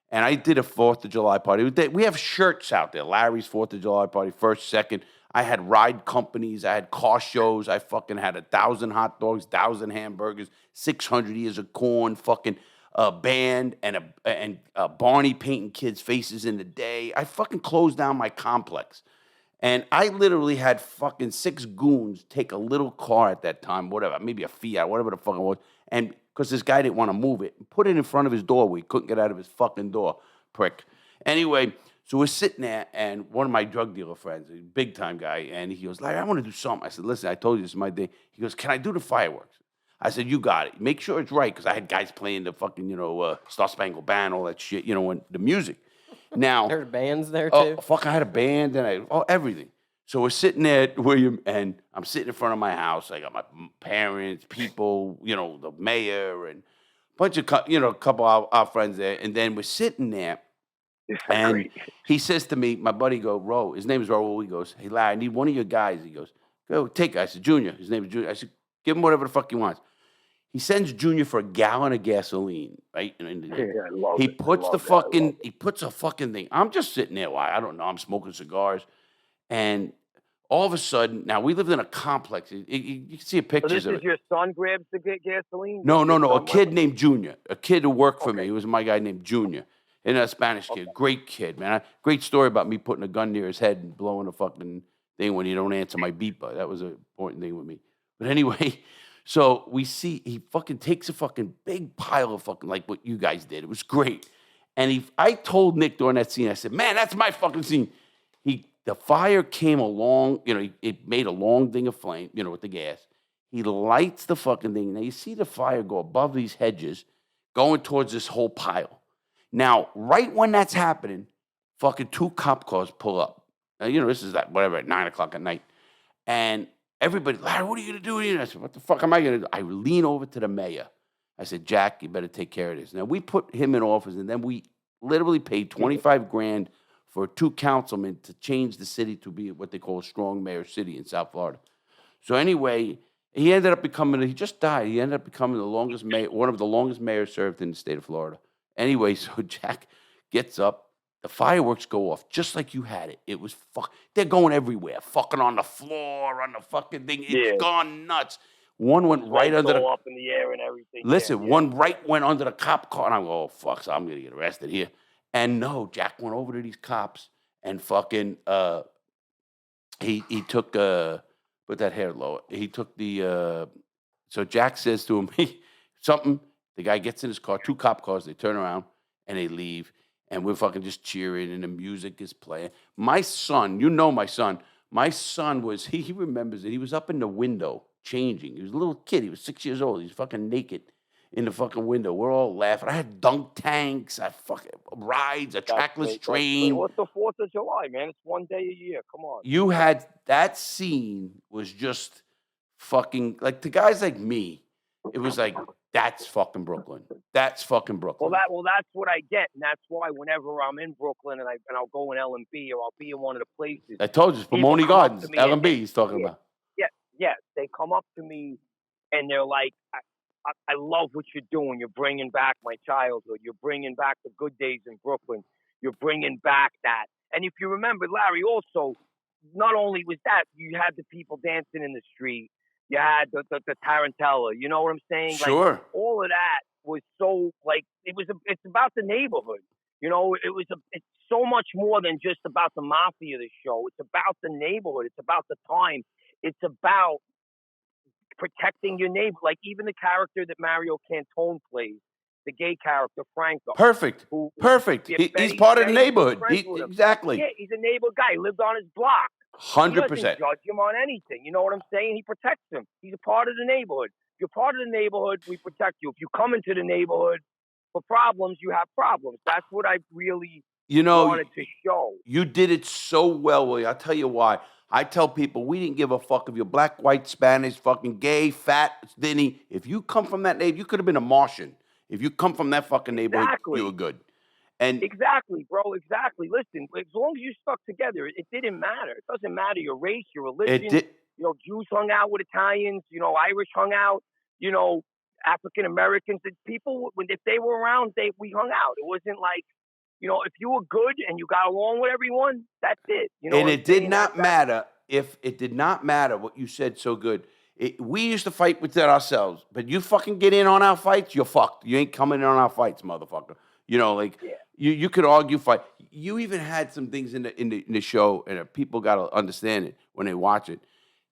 and I did a 4th of July party. We have shirts out there. Larry's 4th of July party, 1st, 2nd. I had ride companies. I had car shows. I fucking had 1,000 hot dogs, 1,000 hamburgers, 600 ears of corn, fucking a band, and a Barney painting kids' faces in the day. I fucking closed down my complex. And I literally had fucking 6 goons take a little car at that time, whatever, maybe a Fiat, whatever the fuck it was, and because this guy didn't want to move it, put it in front of his door where he couldn't get out of his fucking door, prick. Anyway, so we're sitting there, and one of my drug dealer friends, a big-time guy, and he goes, Larry, I want to do something. I said, listen, I told you this is my day. He goes, can I do the fireworks? I said, you got it. Make sure it's right, because I had guys playing the fucking, Star Spangled Banner, all that shit, when the music. Now, there are bands there too. I had a band and everything. So we're sitting there, William, and I'm sitting in front of my house. I got my parents, people, the mayor, and a bunch of, a couple of our friends there. And then we're sitting there, and he says to me, my buddy his name is Raul. He goes, hey, Larry, I need one of your guys. He goes, go take it. I said, Junior. His name is Junior. I said, give him whatever the fuck he wants. He sends Junior for a gallon of gasoline, right? He puts a fucking thing. I'm just sitting there. I don't know. I'm smoking cigars. And all of a sudden, now we lived in a complex. You can see a picture of it. So this is your son grabs the gasoline? No. A kid named Junior. A kid who worked for me. He was my guy named Junior. And a Spanish kid. Great kid, man. Great story about me putting a gun near his head and blowing a fucking thing when he don't answer my beeper. That was an important thing with me. But anyway, so we see he fucking takes a fucking big pile of fucking like what you guys did. It was great. And I told Nick during that scene, I said, man, that's my fucking scene. The fire came along, it made a long thing of flame, with the gas. He lights the fucking thing. Now you see the fire go above these hedges, going towards this whole pile. Now, right when that's happening, fucking 2 cop cars pull up. Now, this is at 9 o'clock at night. And everybody, Larry, what are you going to do here? I said, what the fuck am I going to do? I lean over to the mayor. I said, Jack, you better take care of this. Now, we put him in office, and then we literally paid $25,000 for 2 councilmen to change the city to be what they call a strong mayor city in South Florida. So anyway, he ended up becoming, he just died. He ended up becoming the longest mayor, one of the longest mayors served in the state of Florida. Anyway, so Jack gets up. The fireworks go off just like you had it. It was they're going everywhere, fucking on the floor, on the fucking thing. It's gone nuts. One went right under the up in the air and everything. Listen, one went under the cop car, and I'm going, oh fuck, so I'm gonna get arrested here. And no, Jack went over to these cops and fucking he took put that hair low. He took the so Jack says to him something. The guy gets in his car, 2 cop cars. They turn around and they leave, and we're fucking just cheering, and the music is playing. My son, my son. My son was he remembers it. He was up in the window changing. He was a little kid. He was 6 years old. He's fucking naked in the fucking window. We're all laughing. I had dunk tanks. I fucking rides, a trackless train. What's the 4th of July, man? It's one day a year. Come on. You had that scene was just fucking, like, to guys like me, it was like, that's fucking Brooklyn. That's fucking Brooklyn. Well, that's what I get, and that's why whenever I'm in Brooklyn and I'll go in L&B or I'll be in one of the places. I told you, it's people Pomona come up to Gardens, me L&B he's talking yeah, about. Yeah, they come up to me and they're like, I love what you're doing. You're bringing back my childhood. You're bringing back the good days in Brooklyn. You're bringing back that. And if you remember, Larry, also, not only was that, you had the people dancing in the street. You had the tarantella. You know what I'm saying? Sure. Like, all of that was so, like, it's about the neighborhood. You know, it's so much more than just about the mafia, the show. It's about the neighborhood. It's about the time. It's about protecting your neighbor. Like, even the character that Mario Cantone plays, the gay character, Franco. Perfect. He's part of the neighborhood. Exactly. Yeah, he's a neighbor guy. He lived on his block. 100%. He doesn't judge him on anything. You know what I'm saying? He protects him. He's a part of the neighborhood. You're part of the neighborhood, we protect you. If you come into the neighborhood for problems, you have problems. That's what I really wanted to show. You did it so well, Willie. I'll tell you why. I tell people, we didn't give a fuck if you're black, white, Spanish, fucking gay, fat, thinny. If you come from that neighborhood, you could have been a Martian. If you come from that fucking neighborhood, you were good. And exactly, bro. Exactly. Listen, as long as you stuck together, it didn't matter. It doesn't matter your race, your religion. You know, Jews hung out with Italians. You know, Irish hung out. You know, African Americans. People, if they were around, we hung out. It wasn't like, you know, if you were good and you got along with everyone, that's it. You know, and it did not matter if it did not matter what you said so good. We used to fight within ourselves, but you fucking get in on our fights, you're fucked. You ain't coming in on our fights, motherfucker. You know, like you could argue, fight. You even had some things in the show, and people got to understand it when they watch it.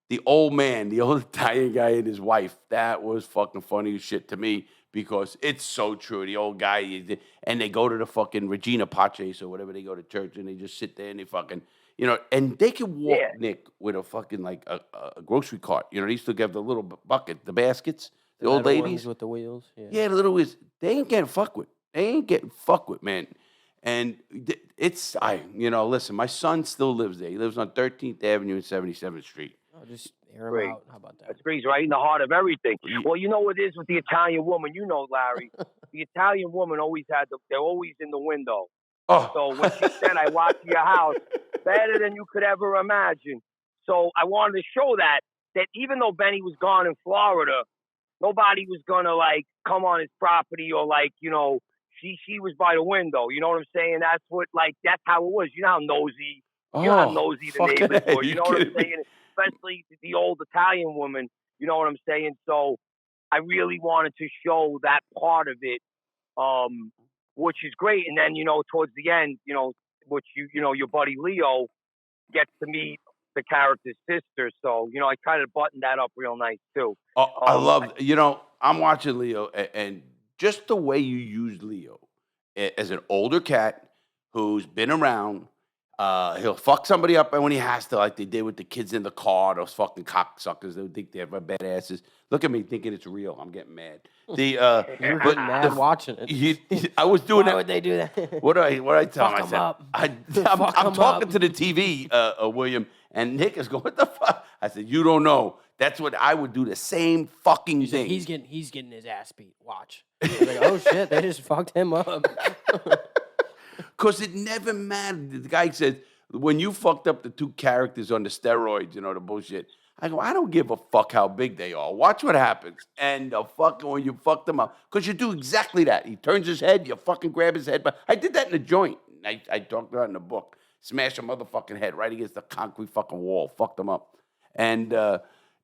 The old man, the old Italian guy and his wife, that was fucking funny as shit to me because it's so true. The old guy, and they go to the fucking Regina Paces or whatever, they go to church and they just sit there and they fucking, you know, and they could walk, Nick, with a fucking, like, a grocery cart. You know, they used to give the little bucket, the baskets, the old ladies. With the wheels. Yeah, the little wheels. They ain't getting fucked with. They ain't getting fucked with, man. And listen, my son still lives there. He lives on 13th Avenue and 77th Street. Oh, just air him out. How about that? That's great. He's right in the heart of everything. Well, you know what it is with the Italian woman. You know, Larry, the Italian woman they're always in the window. Oh. So when she said, I watch your house, better than you could ever imagine. So I wanted to show that even though Benny was gone in Florida, nobody was going to, like, come on his property or, like, you know, she was by the window. You know what I'm saying? That's how it was. You know how nosy, the neighbors were. You know what I'm saying? Especially the old Italian woman. You know what I'm saying? So I really wanted to show that part of it, which is great. And then, you know, towards the end, you know, your buddy Leo gets to meet the character's sister. So, you know, I kind of buttoned that up real nice too. Oh, I love, you know, I'm watching Leo and just the way you use Leo as an older cat who's been around. He'll fuck somebody up when he has to, like they did with the kids in the car, those fucking cocksuckers. They think they have bad asses. Look at me thinking it's real. I'm getting mad. You're getting mad watching it. I was doing Why would they do that? What do I tell Fuck him? I'm talking to the TV, William, and Nick is going, what the fuck? I said, you don't know. That's what I would do, the same fucking thing. He's getting his ass beat. Watch. Like, oh shit, they just fucked him up. Because it never mattered. The guy said, when you fucked up the two characters on the steroids, you know, the bullshit, I go, I don't give a fuck how big they are. Watch what happens. And when you fuck them up, because you do exactly that. He turns his head, you fucking grab his head. But I did that in the joint. I talked about it in the book. Smash a motherfucking head right against the concrete fucking wall. Fucked them up. And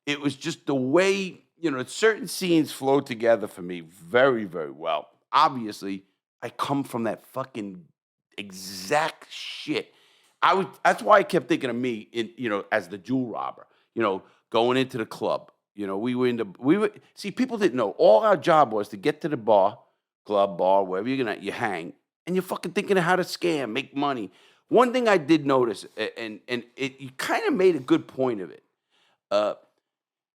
it was just the way, you know, certain scenes flow together for me very, very well. Obviously, I come from that fucking exact shit. That's why I kept thinking of me as the jewel robber, you know, going into the club. You know, people didn't know. All our job was to get to the club, wherever you hang, and you're fucking thinking of how to scam, make money. One thing I did notice, and you kind of made a good point of it.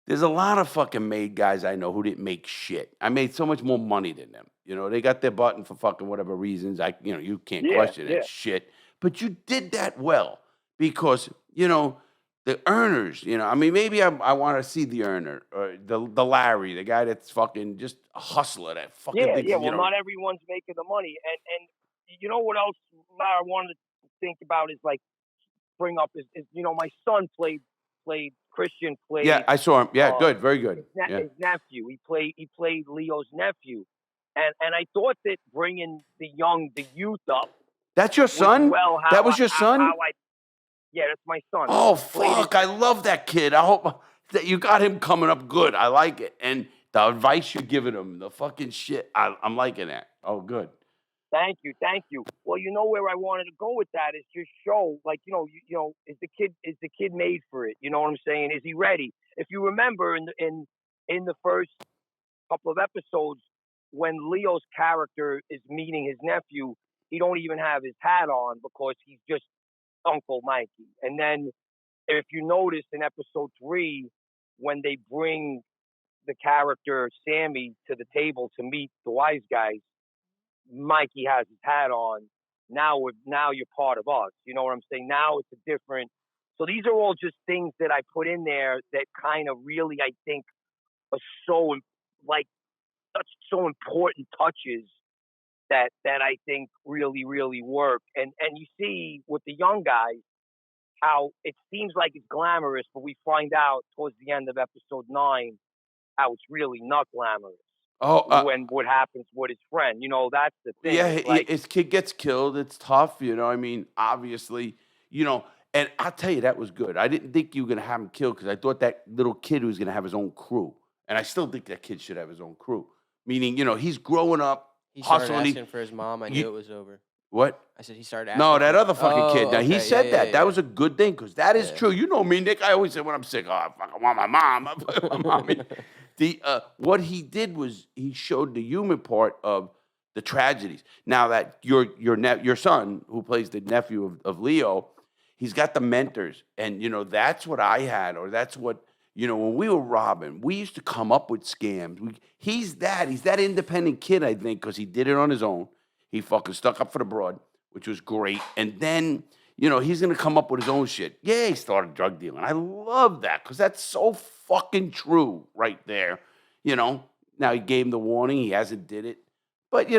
There's a lot of fucking made guys I know who didn't make shit. I made so much more money than them. You know, they got their button for fucking whatever reasons. You can't question that shit. But you did that well because, you know, the earners, I mean, maybe I want to see the earner or the Larry, the guy that's fucking just a hustler that fucking thinks, Well, not everyone's making the money, and you know what else I wanted to think about is like bring up is my son played Christian played. Yeah, I saw him. Yeah, good, very good. His nephew. He played Leo's nephew, and I thought that bringing the youth up. That's your son? That was your son? Yeah, that's my son. Oh, fuck. I love that kid. I hope that you got him coming up good. I like it. And the advice you're giving him, the fucking shit, I'm liking that. Oh, good. Thank you. Well, where I wanted to go with that is just show, like, is the kid made for it? You know what I'm saying? Is he ready? If you remember in the first couple of episodes, when Leo's character is meeting his nephew, he don't even have his hat on because he's just Uncle Mikey. And then if you notice in episode 3, when they bring the character Sammy to the table to meet the wise guys, Mikey has his hat on. Now you're part of us. You know what I'm saying? Now it's a different. So these are all just things that I put in there that kind of really, I think, are so important touches that I think really, really work. And you see with the young guys how it seems like it's glamorous, but we find out towards the end of episode 9 how it's really not glamorous. Oh, when what happens with his friend, that's the thing. Yeah, his kid gets killed. It's tough, I mean, obviously, and I'll tell you, that was good. I didn't think you were going to have him killed because I thought that little kid was going to have his own crew. And I still think that kid should have his own crew. Meaning, he's growing up, He started hustling. asking for his mom. I knew it was over. What? I said he started asking. No, that other fucking kid. Now, okay. he said that. Yeah. That was a good thing because that is true. You know me, Nick. I always say when I'm sick, I want my mom. I put my mom in. What he did was he showed the human part of the tragedies. Now that your son, who plays the nephew of Leo, he's got the mentors. And, that's what I had, or that's what, when we were robbing, we used to come up with scams. He's that independent kid, I think, because he did it on his own. He fucking stuck up for the broad, which was great. And then, he's going to come up with his own shit. Yeah, he started drug dealing. I love that because that's so fucking true right there. Now he gave him the warning. He hasn't did it. But,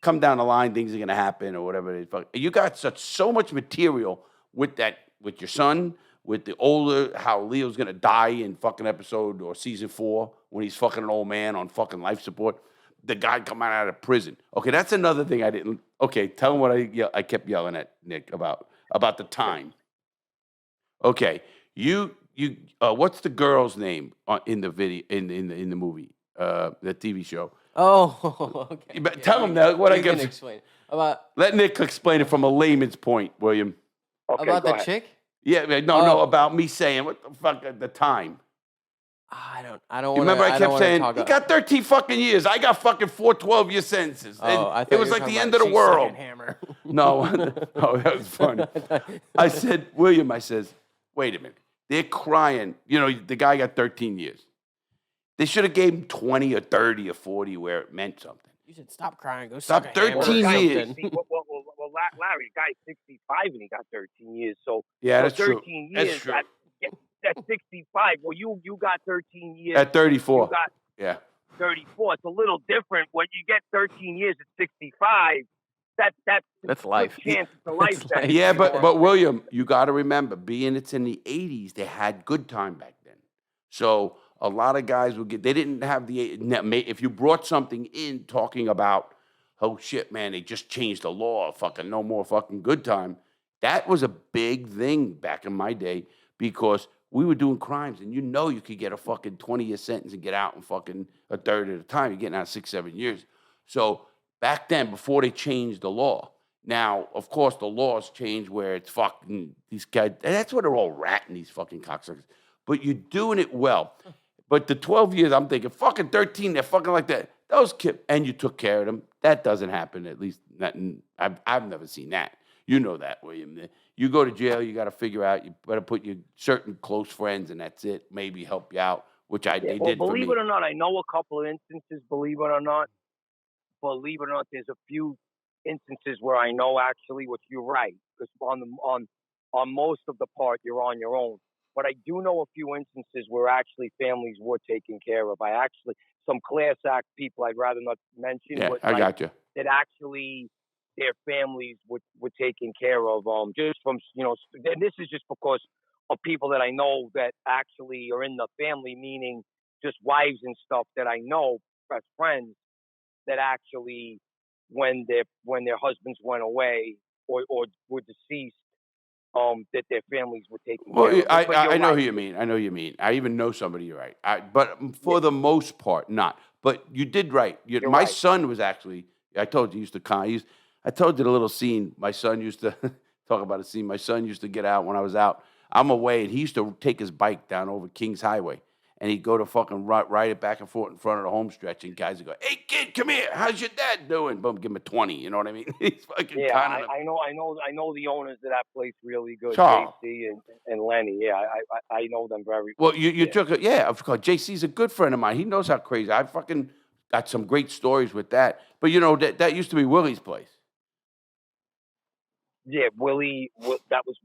come down the line, things are going to happen or whatever. You got so much material with your son, with the older, how Leo's going to die in fucking episode or season 4 when he's fucking an old man on fucking life support. The guy coming out of prison. Okay, that's another thing I didn't. Okay, tell him what I kept yelling at Nick about the time. Okay, you what's the girl's name in the video in the movie, the TV show? Oh, okay. But tell him that what I can explain about. Let Nick explain it from a layman's point, William. Okay, about the ahead. chick. Yeah, no, about me saying what the fuck at the time. I don't want to. Remember, I kept saying he got 13 fucking years. I got fucking 4 12-year sentences. I it was like the end of the world. Hammer. No, that was funny. I said, William, wait a minute. They're crying. The guy got 13 years. They should have gave him 20 or 30 or 40 where it meant something. You said stop crying. Go stop. 13 years. Well, Larry, the guy's 65 and he got 13 years. So yeah, that's 13 true. years. That's true. That's 65. Well, you got 13 years. At 34. You got yeah. 34. It's a little different. When you get 13 years at 65, that's life. Chance it's a life sentence. Yeah, but William, you got to remember, being it's in the 80s, they had good time back then. So a lot of guys would they didn't have if you brought something in talking about, oh shit, man, they just changed the law, fucking no more fucking good time. That was a big thing back in my day because we were doing crimes, and you could get a fucking 20-year sentence and get out in fucking a third of the time. You're getting out 6, 7 years. So back then, before they changed the law, now, of course, the laws changed where it's fucking these guys, and that's where they're all ratting, these fucking cocksuckers. But you're doing it well. But the 12 years, I'm thinking, fucking 13, they're fucking like that. Those kids, and you took care of them. That doesn't happen, at least. I've never seen that. You know that, William. You go to jail, you got to figure out, you better put your certain close friends, and that's it. Maybe help you out, which they did for me. Believe it or not, I know a couple of instances, believe it or not, there's a few instances where I know actually what you're right. Because on most of the part, you're on your own. But I do know a few instances where actually families were taken care of. Some class act people I'd rather not mention, Yeah, but I got you. that actually their families were taken care of. Just from, and this is just because of people that I know that actually are in the family, meaning just wives and stuff that I know as friends that actually when their husbands went away or were deceased, that their families were taken Well, care of. But I you're know right. who you mean. I know you mean. I even know somebody. You're right. But for the most part, not. But you did right. You're My right. son was actually. I told you, used to I told you the little scene. My son used to talk about a scene. My son used to get out when I was out. I'm away, and he used to take his bike down over Kings Highway, and he'd go to fucking ride it back and forth in front of the home stretch, and guys would go, "Hey kid, come here. How's your dad doing?" Boom, give him a 20. You know what I mean? He's fucking Yeah, kind of. I know the owners of that place really good, Sure. JC and Lenny. Yeah, I know them very Well, well. you took it, yeah, of course. JC's a good friend of mine. He knows how crazy. I fucking got some great stories with that. But you know that used to be Willie's place, Yeah, that was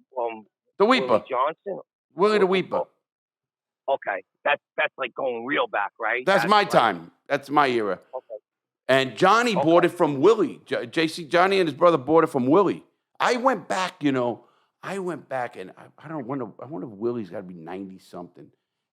the Willie Weeper, Johnson. Willie the Weeper. Okay, that's like going real back, right? That's my like, time. That's my era. okay. And Johnny bought it from Willie. JC, Johnny and his brother bought it from Willie. I went back, and I wonder if Willie's got to be 90 something,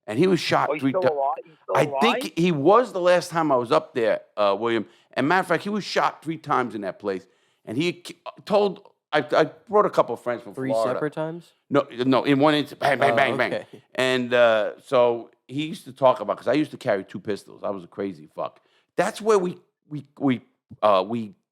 and he was shot Oh, he's 3 still times. alive? He's still I alive? think he was the last time I was up there, William. And matter of fact, he was shot 3 times in that place. And he told, I brought a couple of friends from 3 Florida. separate times? No, in one instance, bang, bang, bang, bang. Okay. And so he used to talk about, because I used to carry 2 pistols. I was a crazy fuck. That's where we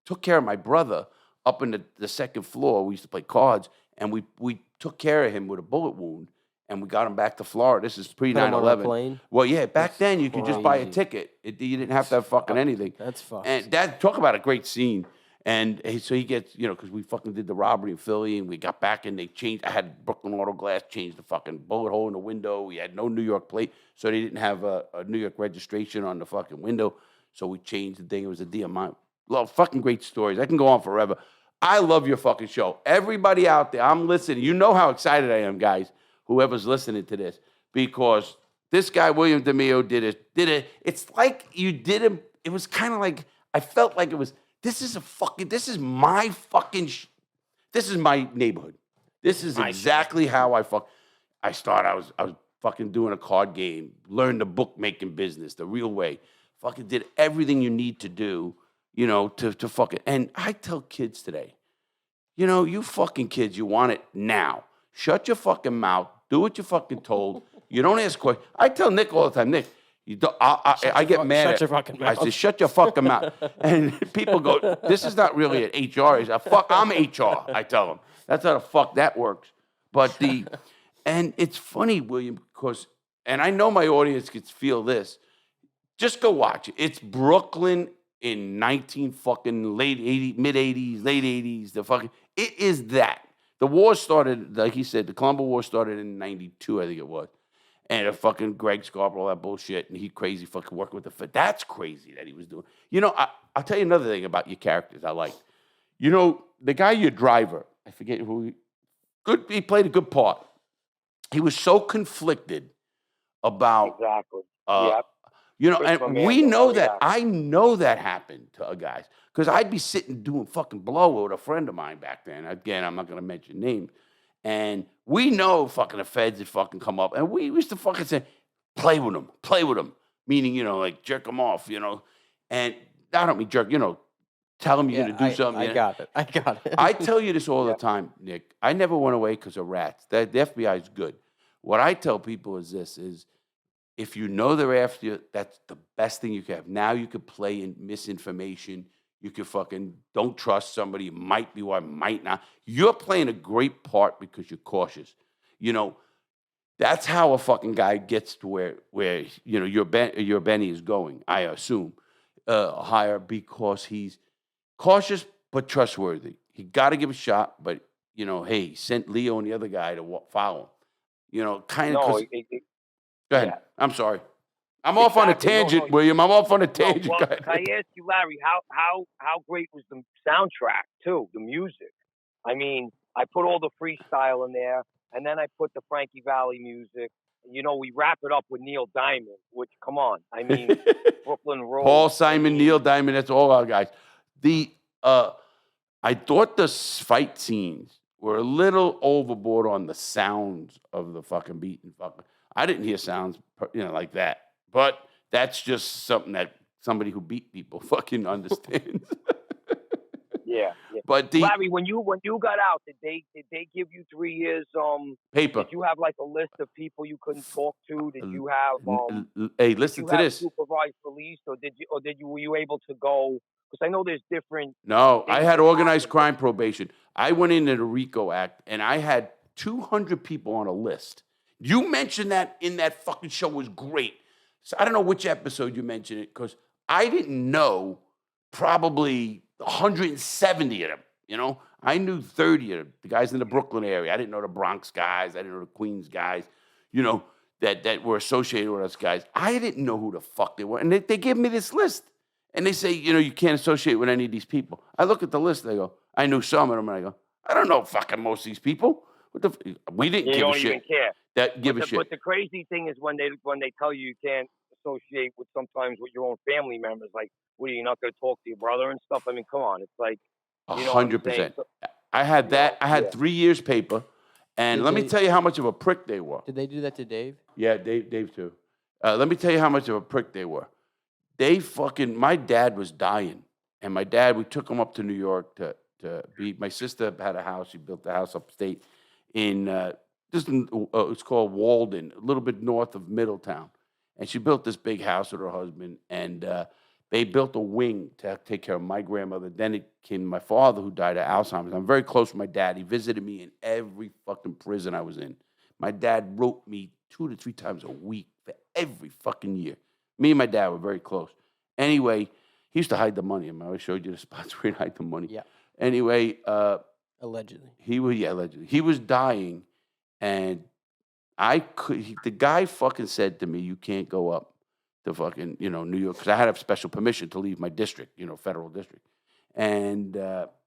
took care of my brother up in the second floor. We used to play cards, and we took care of him with a bullet wound. And we got him back to Florida. This is pre Put him on a 9/11. plane? Well, yeah, back That's then you could just buy a crazy. ticket. You didn't have to have fucking anything. That's fucked. And that, talk about a great scene. And so he gets, because we fucking did the robbery in Philly, and we got back and they changed. I had Brooklyn Auto Glass change the fucking bullet hole in the window. We had no New York plate, so they didn't have a New York registration on the fucking window. So we changed the thing. It was a DMI. Love fucking great stories. I can go on forever. I love your fucking show. Everybody out there, I'm listening. You know how excited I am, guys, whoever's listening to this, because this guy, William DeMeo, did it. It's like you did him. It was kind of like, I felt like it was, this is my fucking, this is my neighborhood. This is exactly how I started. I was fucking doing a card game, learned the bookmaking business the real way. Fucking did everything you need to do, to fucking, and I tell kids today, you fucking kids, you want it now. Shut your fucking mouth. Do what you're fucking told. You don't ask questions. I tell Nick all the time, Nick, you don't, I get mad shut at your fucking mouth. I say, shut your fucking mouth. And people go, this is not really an HR. I'm HR, I tell them. That's how the fuck that works. But and it's funny, William, because, and I know my audience gets feel this. Just go watch it. It's Brooklyn in mid 80s, late 80s. It is that. The war started, like he said, the Colombo War started in 92, I think it was. And a fucking Greg Scarpa, all that bullshit, and he crazy fucking working with that's crazy that he was doing. I'll tell you another thing about your characters I liked. The guy, your driver, I forget who, he played a good part. He was so conflicted about Exactly. yep. And we know that. I know that happened to guys, because I'd be sitting doing fucking blow with a friend of mine back then. Again, I'm not going to mention names. And we know fucking the feds had fucking come up, and we used to fucking say, play with them. Meaning, like jerk them off, And I don't mean jerk, tell them you're going to do something. I got it. I tell you this all the time, Nick. I never went away because of rats. The FBI is good. What I tell people is this, if you know they're after you, that's the best thing you can have. Now you could play in misinformation. You could fucking don't trust somebody. It might be why, might not. You're playing a great part because you're cautious. That's how a fucking guy gets to where your Benny is going, I assume, higher, because he's cautious but trustworthy. He got to give a shot, but, hey, he sent Leo and the other guy to follow him. Kind of. No, Go ahead. Yeah. I'm sorry. I'm off on a tangent, William. I'm off on a tangent. Well, can I ask you, Larry, how great was the soundtrack too? The music. I mean, I put all the freestyle in there, and then I put the Frankie Valli music. You know, we wrap it up with Neil Diamond, which, come on, I mean, Brooklyn Road. Paul Simon, Neil Diamond, that's all our guys. I thought the fight scenes were a little overboard on the sounds of the fucking beat and fucking. I didn't hear sounds, like that. But that's just something that somebody who beat people fucking understands. Yeah. But Larry, when you got out, did they give you 3 years paper. Did you have like a list of people you couldn't talk to? Did you have hey, listen to this. Supervised release, or were you able to go? Because I know there's different. No, I had organized crime probation. I went into the RICO Act, and I had 200 people on a list. You mentioned that in that fucking show was great. So I don't know which episode you mentioned it, because I didn't know probably 170 of them, I knew 30 of them, the guys in the Brooklyn area. I didn't know the Bronx guys. I didn't know the Queens guys, that were associated with us guys. I didn't know who the fuck they were. And they give me this list. And they say, you can't associate with any of these people. I look at the list, and I go, I knew some of them, and I go, I don't know fucking most of these people. We didn't give a shit. You don't even care. Give a shit. But the crazy thing is when they tell you can't associate with sometimes with your own family members, like, what are you not going to talk to your brother and stuff? I mean, come on, it's like 100%. I had that. I had 3 years paper, and let me tell you how much of a prick they were. Did they do that to Dave? Yeah, Dave too. Let me tell you how much of a prick they were. My dad was dying, and my dad, we took him up to New York to be. My sister had a house. She built a house upstate it's called Walden, a little bit north of Middletown. And she built this big house with her husband, and they built a wing to take care of my grandmother. Then it came my father, who died of Alzheimer's. I'm very close with my dad. He visited me in every fucking prison I was in. My dad wrote me 2 to 3 times a week for every fucking year. Me and my dad were very close. Anyway, he used to hide the money. I always showed you the spots where he'd hide the money. Yeah. Anyway. Allegedly. Allegedly. He was dying, and the guy fucking said to me, you can't go up to fucking, New York, because I had to have special permission to leave my district, federal district. And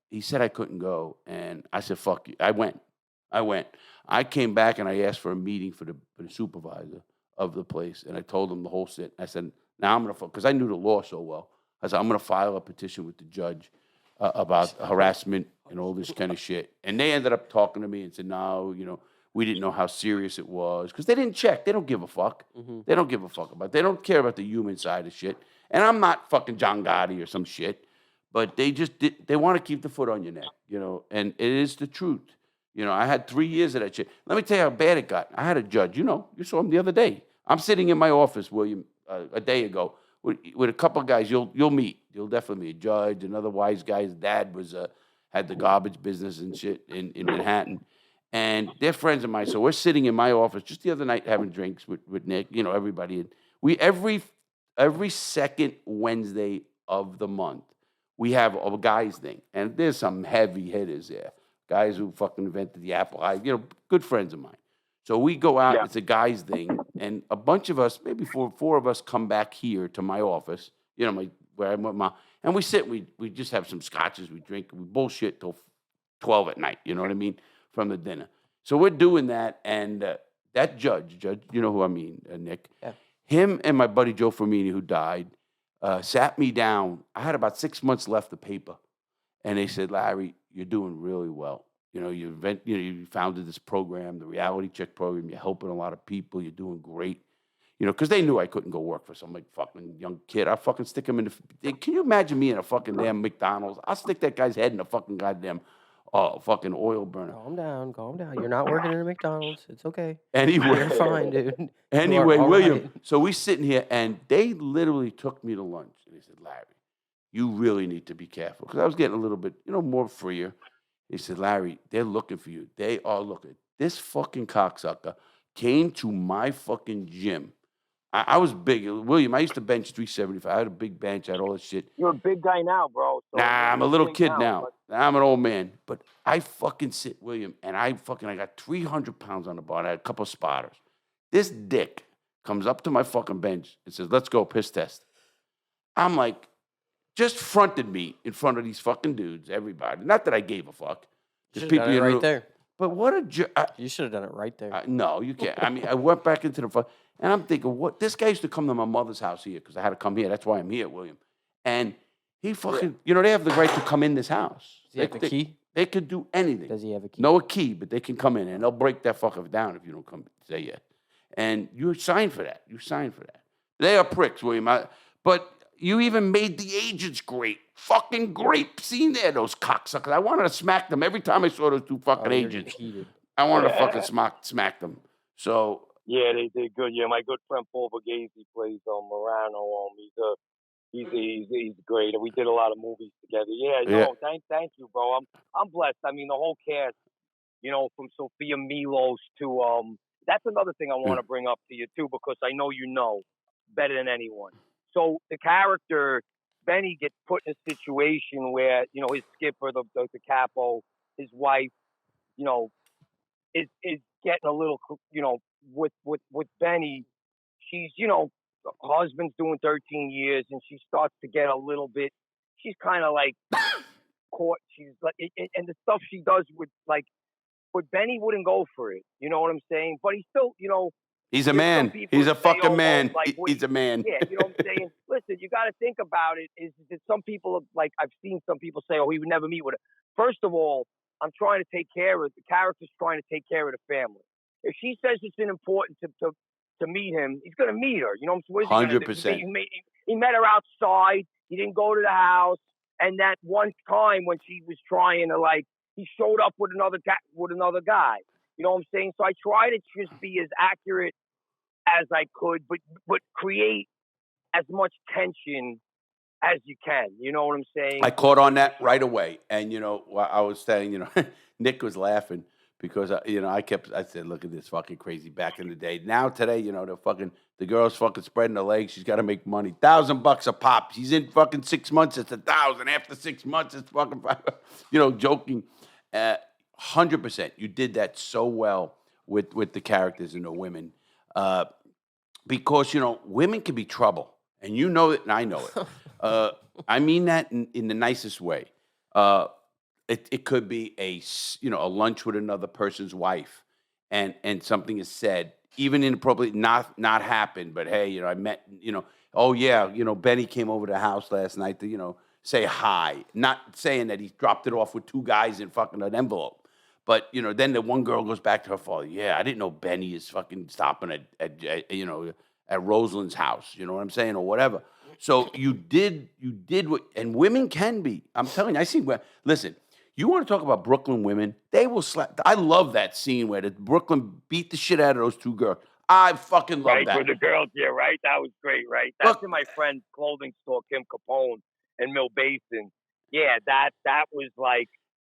he said I couldn't go, and I said, fuck you. I went. I came back, and I asked for a meeting for the supervisor of the place, and I told him the whole shit. I said, now I'm going to, because I knew the law so well, I said, I'm going to file a petition with the judge about harassment and all this kind of shit. And they ended up talking to me and said, no, we didn't know how serious it was, because they didn't check. They don't give a fuck. Mm-hmm. They don't give a fuck about it. They don't care about the human side of shit. And I'm not fucking John Gotti or some shit, but they want to keep the foot on your neck, and it is the truth. I had 3 years of that shit. Let me tell you how bad it got. I had a judge, you saw him the other day. I'm sitting in my office, William, a day ago with a couple of guys you'll meet. You'll definitely meet a judge, another wise guy. His dad had the garbage business and shit in Manhattan. And they're friends of mine. So we're sitting in my office just the other night having drinks with Nick, everybody. And we every second Wednesday of the month, we have a guys thing. And there's some heavy hitters there. Guys who fucking invented the Apple I, good friends of mine. So we go out, it's a guys thing, and a bunch of us, maybe four of us, come back here to my office, where I'm with my, and we sit, we just have some scotches, we drink, we bullshit till 12 at night, you know what I mean, from the dinner. So we're doing that, and that judge, you know who I mean, Nick, him and my buddy Joe Fermini, who died, sat me down. I had about 6 months left of paper, and they said, Larry, you're doing really well. You founded this program, the reality check program. You're helping a lot of people. You're doing great. Because they knew I couldn't go work for some fucking young kid. I fucking stick him in can you imagine me in a fucking damn McDonald's? I'll stick that guy's head in a fucking goddamn fucking oil burner. Calm down. You're not working in a McDonald's. It's okay. Anyway. You're fine, dude. Anyway, William, right. So we sitting here, and they literally took me to lunch. And they said, Larry, you really need to be careful. Because I was getting a little bit, more freer. They said, Larry, they're looking for you. They are looking. This fucking cocksucker came to my fucking gym. I was big. William, I used to bench 375. I had a big bench. I had all this shit. You're a big guy now, bro. So I'm a little kid now. I'm an old man. But I fucking sit, William, and I got 300 pounds on the bar. I had a couple of spotters. This dick comes up to my fucking bench and says, let's go piss test. I'm like, just fronted me in front of these fucking dudes, everybody. Not that I gave a fuck. Should have people done it you right know. there. But what a You should have done it right there. no, you can't. I mean, I went back into the and I'm thinking, what? This guy used to come to my mother's house here because I had to come here. That's why I'm here, William. And he fucking, they have the right to come in this house. Does he have the key? They could do anything. Does he have a key? No key, but they can come in and they'll break that fucker down if you don't come say yet. And you signed for that. You signed for that. They are pricks, William. But you even made the agents great. Fucking great. Seen there, those cocksuckers. I wanted to smack them every time I saw those two fucking agents. Heated. I wanted to fucking smack them. So Yeah, they did good. Yeah, my good friend Paul Borghese plays Morano. He's great, and we did a lot of movies together. Yeah, no, thank you, bro. I'm blessed. I mean, the whole cast, from Sophia Milos to that's another thing I want to bring up to you too, because I know you know better than anyone. So the character Benny gets put in a situation where his skipper, the capo, his wife, is getting a little, with Benny. She's, her husband's doing 13 years, and she starts to get a little bit. She's kind of like caught. She's like, and the stuff she does but Benny wouldn't go for it. You know what I'm saying? But he's still, he's a man. He's a fucking man. He's a man. Yeah, you know what I'm saying? Listen, you got to think about it. Is that some people, I've seen some people say, oh, he would never meet with her. First of all, I'm trying to take care of the character's trying to take care of the family. If she says it's important to meet him, he's going to meet her. You know what I'm saying? 100%. He met her outside. He didn't go to the house. And that one time when she was trying to he showed up with another guy. You know what I'm saying? So I try to just be as accurate as I could, but create as much tension as you can. You know what I'm saying? I caught on that right away. And, I was saying, Nick was laughing because, I said, look at this fucking crazy back in the day. Now today, the girl's fucking spreading her legs. She's got to make money. $1,000 a pop. She's in fucking 6 months. It's 1,000. After 6 months, it's fucking, joking. 100%. You did that so well with the characters and the women. Because, women can be trouble. And you know it, and I know it. I mean that in the nicest way. It could be a lunch with another person's wife, and something is said, even inappropriate, not happen. But hey, I met, oh yeah, Benny came over to the house last night to, say hi. Not saying that he dropped it off with two guys in fucking an envelope. But, then the one girl goes back to her father. Yeah, I didn't know Benny is fucking stopping at Rosalind's house. You know what I'm saying? Or whatever. So you did what, and women can be. I'm telling you, I see, listen, you want to talk about Brooklyn women? They will slap. I love that scene where the Brooklyn beat the shit out of those two girls. I fucking love that. Right, for the girls, yeah, right? That was great, right? That's in my friend's clothing store, Kim Capone, in Mill Basin. Yeah, that was like,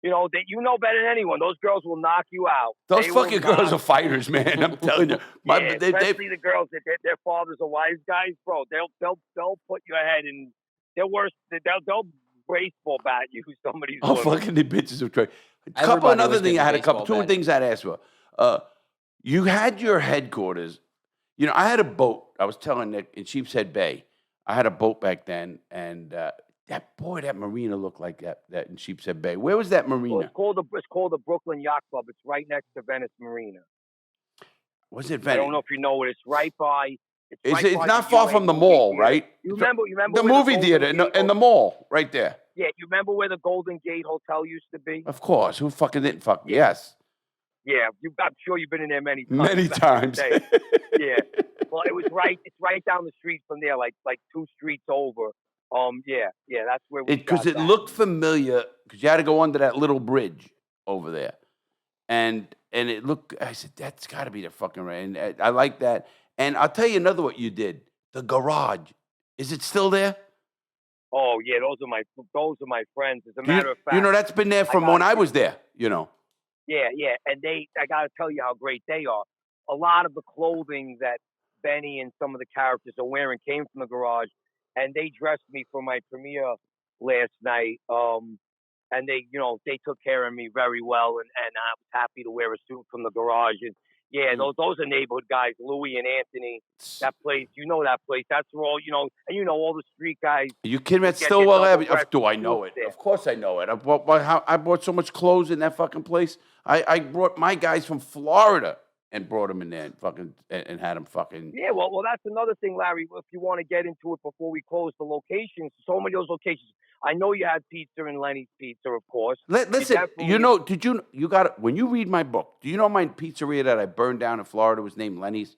that better than anyone. Those girls will knock you out. Those fucking girls are fighters, man. I'm telling you. Especially the girls that their fathers are wise guys, bro. They'll put you ahead, and they're worse. They'll baseball bat you. Somebody's fucking the bitches of Troy. Two things I'd ask for. You had your headquarters. I had a boat. I was telling Nick in Sheepshead Bay. I had a boat back then, and that marina looked like that in Sheepshead Bay. Where was that marina? Well, it's called the Brooklyn Yacht Club. It's right next to Venice Marina. Was it Venice? I don't know if you know it. It's right by. It's not far from the mall, right? You remember the movie theater and the mall right there. Yeah, you remember where the Golden Gate Hotel used to be? Of course. Who fucking didn't fuck? Yes. Yeah, I'm sure you've been in there many times. Many times. Yeah. Well, it's right down the street from there, like 2 streets over. Yeah, that's where we because it looked familiar because you had to go under that little bridge over there, and it looked. I said that's got to be the fucking right. And I like that. And I'll tell you another what you did. The garage, is it still there? Oh yeah, those are my friends. As a matter of fact, that's been there from when I was there. Yeah, and I got to tell you how great they are. A lot of the clothing that Benny and some of the characters are wearing came from the garage. And they dressed me for my premiere last night. And they took care of me very well. And I was happy to wear a suit from the garage. And Yeah, those are neighborhood guys, Louie and Anthony. That place, you know that place. That's where all, and all the street guys. Are you kidding me? would It's get still their well double Avenue. breast Do I know soups it? there. Of course I know it. I bought so much clothes in that fucking place. I brought my guys from Florida and brought them in there and had them fucking. Yeah, well, that's another thing, Larry. If you want to get into it before we close, the locations, so many of those locations. I know you had pizza and Lenny's Pizza, of course. Listen, you got it. When you read my book, do you know my pizzeria that I burned down in Florida was named Lenny's?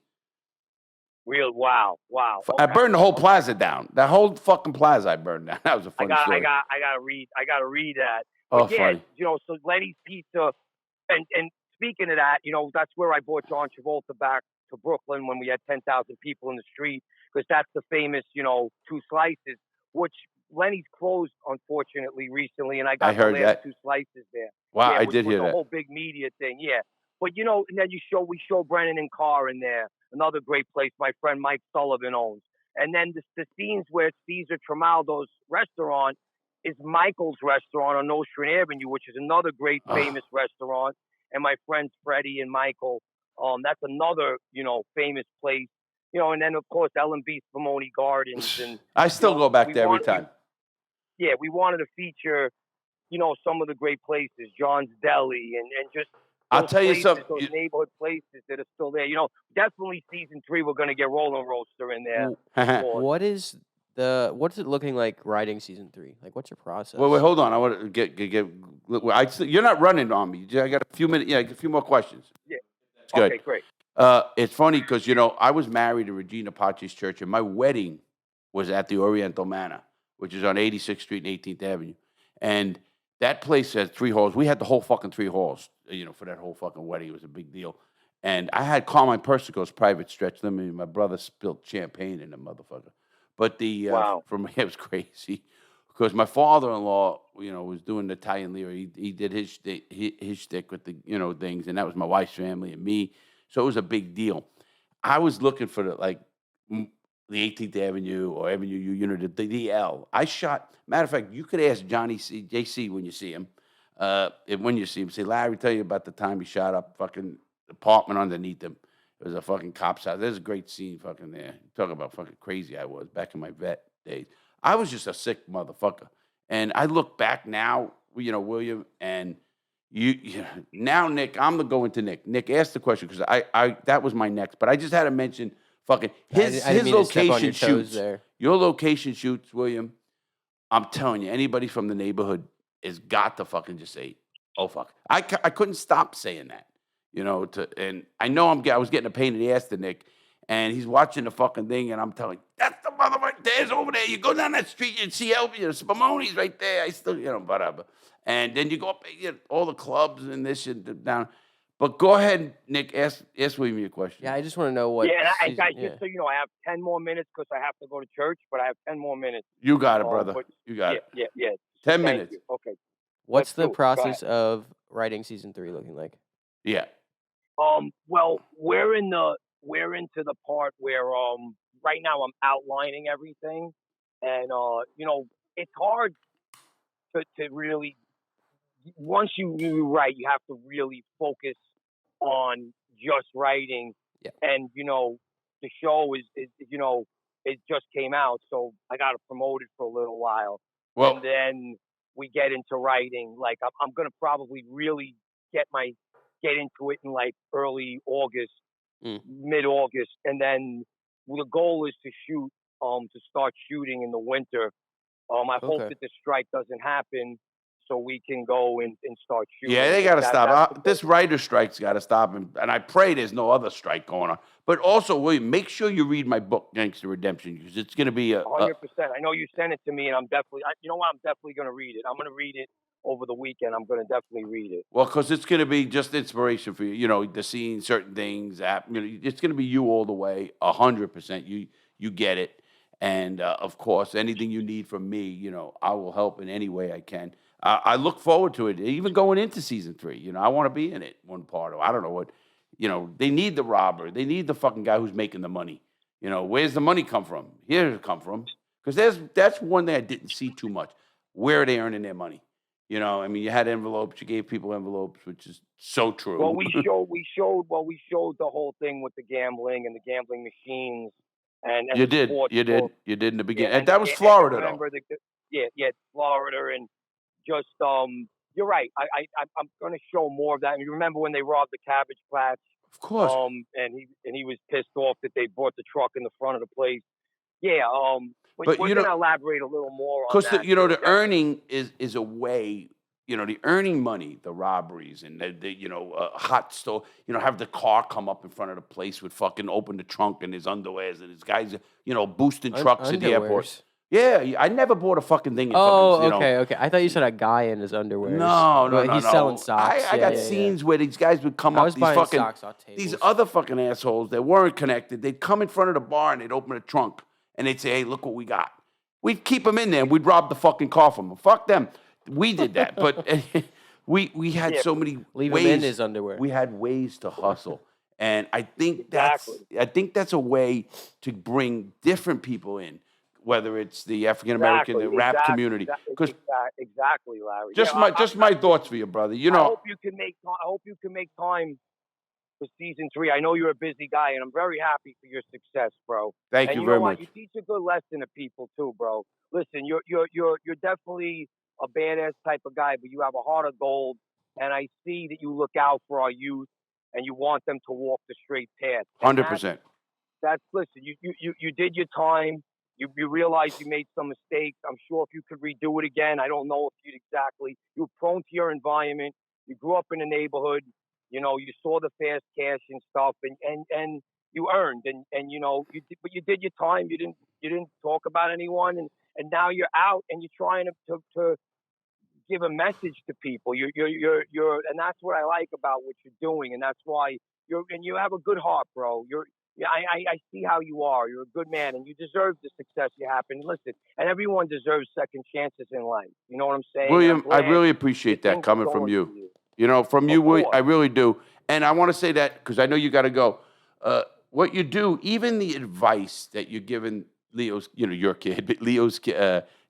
Wow. I Okay. burned the whole plaza down. That whole fucking plaza I burned down. That was a funny story. I gotta read that. Oh, But yeah, funny. so Lenny's Pizza, and speaking of that, that's where I brought John Travolta back to Brooklyn when we had 10,000 people in the street, because that's the famous, two slices, which Lenny's closed, unfortunately, recently, and I got heard the last that. two slices there. Wow, yeah, I which did was hear a that. whole big media thing, yeah. But, and then we show Brennan and Carr in there, another great place my friend Mike Sullivan owns. And then the scenes where Cesar Tramaldo's restaurant is Michael's restaurant on Nostrand Avenue, which is another great famous restaurant. And my friends Freddie and Michael, that's another, famous place. And then, of course, L&B Spumoni Gardens. And I still go back there every time. We wanted to feature, some of the great places, John's Deli, and just I'll tell you something. Those neighborhood places that are still there. Definitely season 3, we're going to get Roland Roaster in there. What's it looking like writing season 3? Like, what's your process? Wait, hold on. I want to get. You're not running on me. I got a few minutes. Yeah, a few more questions. Yeah. It's good. Okay, great. It's funny because I was married to Regina Pace's church, and my wedding was at the Oriental Manor, which is on 86th Street and 18th Avenue, and that place had 3 halls. We had the whole fucking 3 halls, for that whole fucking wedding. It was a big deal. And I had Carmine Persico's private stretch limit. My brother spilled champagne in the motherfucker. But Wow. It was crazy because my father-in-law, was doing Italian Lear. He did his shtick with the, things, and that was my wife's family and me. So it was a big deal. I was looking for the 18th Avenue or Avenue U, the DL. I shot. Matter of fact, you could ask Johnny JC when you see him. Say, Larry, tell you about the time he shot up fucking apartment underneath him. It was a fucking cop's house. There's a great scene fucking there. Talk about fucking crazy I was back in my vet days. I was just a sick motherfucker. And I look back now, William, and you now, Nick, I'm going to go into Nick. Nick, ask the question because I that was my next. But I just had to mention fucking his location shoots. There. Your location shoots, William, I'm telling you, anybody from the neighborhood has got to fucking just say, oh, fuck. I couldn't stop saying that. And I know I was getting a pain in the ass to Nick, and he's watching the fucking thing, and I'm telling him, that's the motherfucker, there's over there. You go down that street, you see Spumoni's right there. I still, whatever. And then you go up, all the clubs and this and down. But go ahead, Nick, ask William your question. Yeah, I just want to know what. Yeah, guys, just so you know, I have 10 more minutes because I have to go to church, but I have 10 more minutes. You got it, brother. You got it. Yeah. 10 minutes. You. Okay. What's the process of writing season 3 looking like? Yeah. Well, we're into the part where right now I'm outlining everything, and it's hard to really, once you write, you have to really focus on just writing. Yeah. And the show is it just came out, so I got to promote it for a little while. Well, and then we get into writing. Like I'm gonna probably really get into it in like early August, mid-August, and then the goal is to start shooting in the winter. I hope that the strike doesn't happen so we can go and start shooting. Yeah, they got to stop. This writer strike's got to stop, and I pray there's no other strike going on. But also, William, make sure you read my book, Gangster Redemption, because it's going to be 100%. I know you sent it to me, and I'm definitely, I'm definitely going to read it. I'm going to read it over the weekend. I'm going to definitely read it. Well, because it's going to be just inspiration for you. The scene, certain things. It's going to be you all the way, 100%. You get it, and of course, anything you need from me, I will help in any way I can. I look forward to it, even going into season 3. I want to be in it one part. Or I don't know what. They need the robber. They need the fucking guy who's making the money. Where's the money come from? Here it come from. Because that's one thing I didn't see too much. Where are they earning their money? You know, I mean, you had envelopes. You gave people envelopes, which is so true. Well, we showed the whole thing with the gambling and the gambling machines and You the did. sports You book. did. You did in the Yeah, beginning. and And that was and I Florida, though. remember yeah, Florida, and just you're right. I'm going to show more of that. And you remember when they robbed the Cabbage Patch? Of course. And he was pissed off that they brought the truck in the front of the place. Yeah. But we're you going know, to elaborate a little more on because that. you know, the Definitely. earning is a way. You know, the earning money, the robberies, and the you know, hot stove. You know, have the car come up in front of the place with fucking open the trunk and his underwears and his guys. You know, boosting trucks at the airport. Underwears. Yeah, I never bought a fucking thing. In Oh, fucking, you know, okay. I thought you said a guy in his underwears. No, But he's selling socks. I got scenes where these guys would come I up, was these buying fucking, socks off these tables. other fucking assholes that weren't connected. They'd come in front of the bar and they'd open a trunk and they'd say, "Hey, look what we got." We'd keep them in there and we'd rob the fucking car from them. Fuck them. We did that, but we had so many Leave ways. him in his underwear. We had ways to hustle, and I think Exactly. that's a way to bring different people in, whether it's the African American, the rap community, because. Exactly, Larry. Just my thoughts for you, brother. You know, I hope you can make time for season 3. I know you're a busy guy, and I'm very happy for your success, bro. Thank and you you very know what? much. You teach a good lesson to people too, bro. Listen, you're definitely a badass type of guy, but you have a heart of gold, and I see that you look out for our youth and you want them to walk the straight path. 100%. That's listen. You did your time. You realized you made some mistakes. I'm sure if you could redo it again, I don't know if you'd exactly. You were prone to your environment. You grew up in a neighborhood. You know, you saw the fast cash and stuff, and you earned, and you know, but you did your time. You didn't talk about anyone, and now you're out, and you're trying to give a message to people. You're, and that's what I like about what you're doing, and that's why you have a good heart, bro. I see how you are. You're a good man, and you deserve the success you have. And listen, and everyone deserves second chances in life. You know what I'm saying? William, I really appreciate that coming from you. You know, from you, William, I really do. And I want to say that because I know you got to go. What you do, even the advice that you're giving Leo's, you know, your kid, Leo's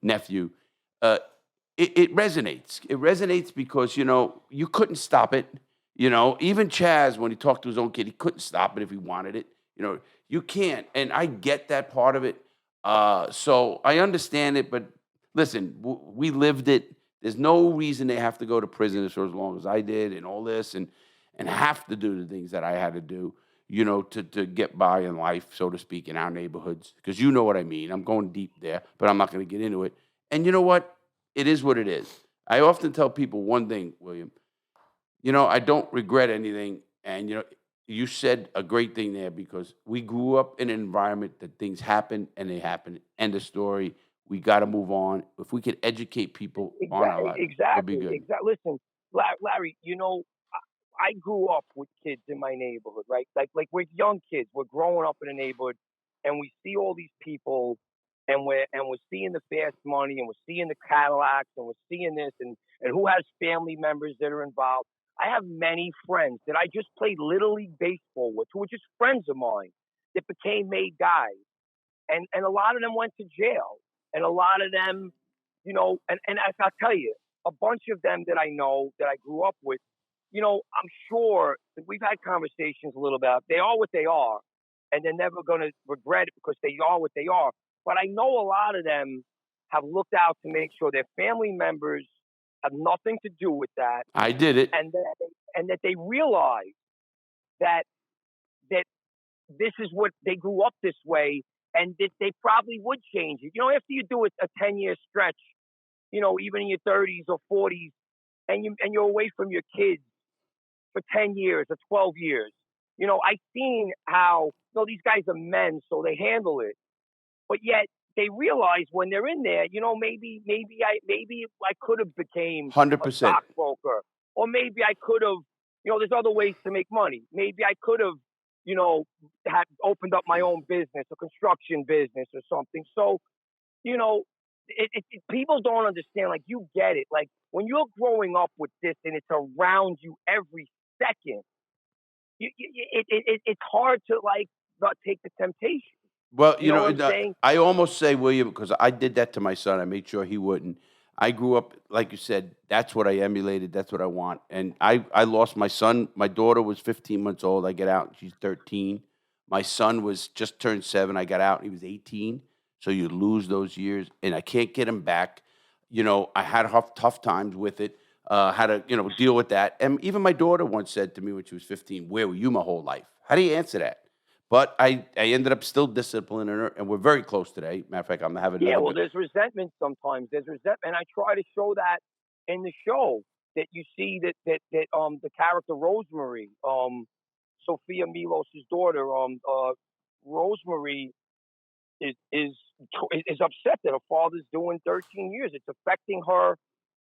nephew, it resonates. It resonates because, you know, you couldn't stop it. You know, even Chaz, when he talked to his own kid, he couldn't stop it if he wanted it. You know, you can't. And I get that part of it. So I understand it. But listen, we lived it. There's no reason they have to go to prison for as long as I did and all this and have to do the things that I had to do, you know, to get by in life, so to speak, in our neighborhoods. Because you know what I mean. I'm going deep there, but I'm not going to get into it. And you know what? It is what it is. I often tell people one thing, William. You know, I don't regret anything. And, you know, you said a great thing there because we grew up in an environment that things happen and they happen. End of story. We got to move on. If we could educate people on our life, it'd be good. Exactly. Listen, Larry, you know, I grew up with kids in my neighborhood, right? Like we're young kids. We're growing up in a neighborhood, and we see all these people, and we're seeing the fast money, and we're seeing the Cadillacs, and we're seeing this, and who has family members that are involved. I have many friends that I just played Little League baseball with, who were just friends of mine that became made guys, and a lot of them went to jail, and a lot of them, you know, and I'll tell you, a bunch of them that I know that I grew up with. You know, I'm sure that we've had conversations a little about they are what they are, and they're never going to regret it because they are what they are. But I know a lot of them have looked out to make sure their family members have nothing to do with that. I did it. And that they realize that this is what they grew up this way, and that they probably would change it. You know, after you do a 10-year stretch, you know, even in your 30s or 40s, and you're away from your kids for 10 years or 12 years. You know, I've seen how, you know, these guys are men, so they handle it. But yet they realize when they're in there, you know, maybe I could have became 100%. a stockbroker, or maybe I could have, you know, there's other ways to make money. Maybe I could have, you know, had opened up my own business, a construction business or something. So, you know, people don't understand. Like, you get it. Like, when you're growing up with this and it's around you every second, it's hard to, like, not take the temptation. Well, You know what I'm saying? I almost say, William, because I did that to my son. I made sure he wouldn't. I grew up, like you said, that's what I emulated. That's what I want. And I lost my son. My daughter was 15 months old. I get out, she's 13. My son was just turned 7. I got out, he was 18. So you lose those years, and I can't get him back. I had tough times with it. Had to, deal with that. And even my daughter once said to me when she was 15, "Where were you my whole life?" How do you answer that? But I ended up still disciplining her, and we're very close today. Matter of fact, I'm having Yeah, another. well, there's resentment sometimes. There's resentment. And I try to show that in the show, that you see that the character Rosemary, Sophia Milos's daughter, Rosemary is upset that her father's doing 13 years. It's affecting her.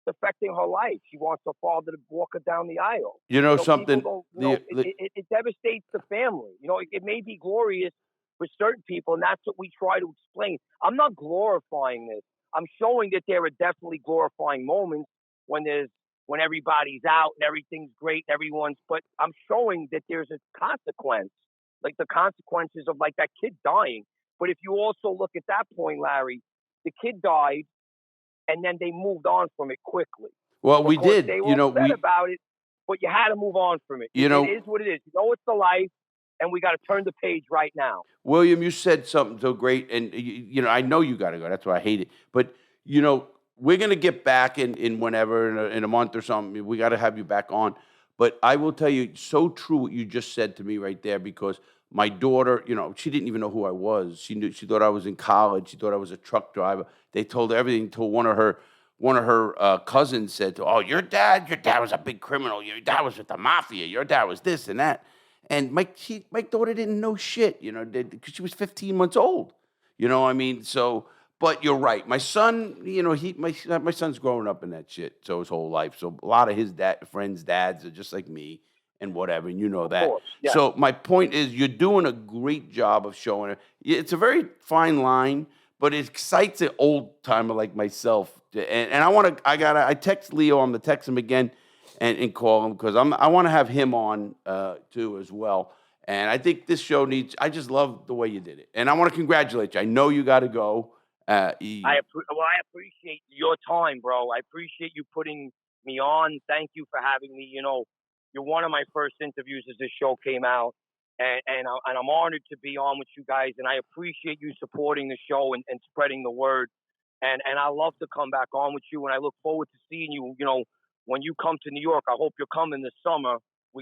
It's affecting her life. She wants her father to walk her down the aisle. Something. People don't, it devastates the family. It may be glorious for certain people, and that's what we try to explain. I'm not glorifying this. I'm showing that there are definitely glorifying moments when everybody's out and everything's great, but I'm showing that there's a consequence, like the consequences of like that kid dying. But if you also look at that point, Larry, the kid died, and then they moved on from it quickly. Well, we did. They were upset about it, but you had to move on from it. It is what it is. It's the life, and we got to turn the page right now. William, you said something so great, and I know you got to go. That's why I hate it. But we're gonna get back in whenever in a month or something. We got to have you back on. But I will tell you, so true what you just said to me right there, because my daughter, she didn't even know who I was. She thought I was in college. She thought I was a truck driver. They told her everything until one of her cousins said, "Oh, your dad was a big criminal. Your dad was with the mafia. Your dad was this and that." And my daughter didn't know shit, because she was 15 months old. So, but you're right. My son, my son's growing up in that shit, so his whole life. So a lot of his friends' dads are just like me and whatever, and that. Of course, yeah. So my point is, you're doing a great job of showing it. It's a very fine line, but it excites an old timer like myself. And I text Leo. I'm gonna text him again and call him, because I want to have him on too as well. And I think this show I just love the way you did it, and I want to congratulate you. I know you got to go. I appreciate your time, bro. I appreciate you putting me on. Thank you for having me. You're one of my first interviews as this show came out, and I'm honored to be on with you guys. And I appreciate you supporting the show and spreading the word. And I love to come back on with you, and I look forward to seeing you. When you come to New York, I hope you're coming this summer.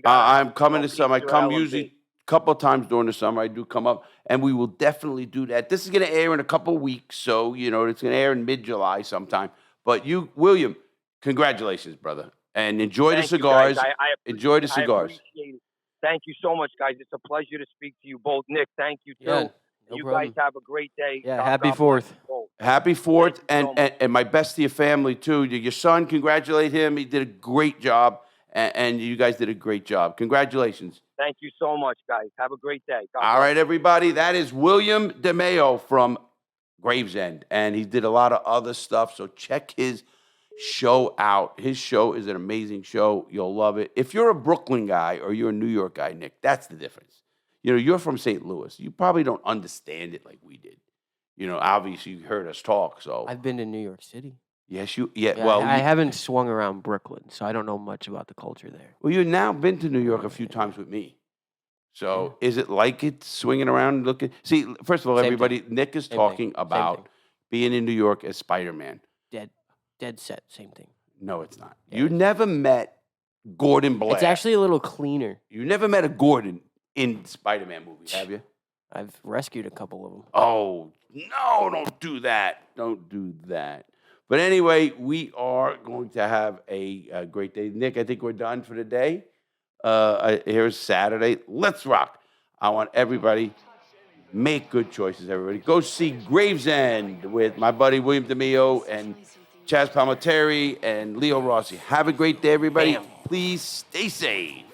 I'm coming this summer. I come usually a couple of times during the summer. I do come up, and we will definitely do that. This is going to air in a couple of weeks, so it's going to air in mid-July sometime. But William, congratulations, brother, and enjoy the cigars. Enjoy the cigars. I appreciate it. Thank you so much, guys. It's a pleasure to speak to you both. Nick, thank you too. Yeah, no you problem. guys have a great day. Yeah, happy 4th. Happy 4th, and my best to your family too. Your son, congratulate him. He did a great job, and you guys did a great job. Congratulations. Thank you so much, guys. Have a great day. All right, everybody. That is William DeMeo from Gravesend, and he did a lot of other stuff. So check his show out. His show is an amazing show. You'll love it. If you're a Brooklyn guy or you're a New York guy, Nick, that's the difference. You're from St. Louis. You probably don't understand it like we did. Obviously you heard us talk. So I've been to New York City. Yes, I haven't swung around Brooklyn, so I don't know much about the culture there. Well, you've now been to New York a few times with me. So is it like it's swinging around looking? See, first of all, everybody, Nick is talking about being in New York as Spider-Man. Dead set, same thing. No, it's not. Yeah. You never met Gordon Blair. It's actually a little cleaner. You never met a Gordon in Spider-Man movies, have you? I've rescued a couple of them. Oh, no, don't do that. Don't do that. But anyway, we are going to have a great day. Nick, I think we're done for the day. Here's Saturday. Let's rock. I want everybody, make good choices, everybody. Go see Gravesend with my buddy William DeMeo and Chaz Palminteri and Leo Rossi. Have a great day, everybody. Please stay safe.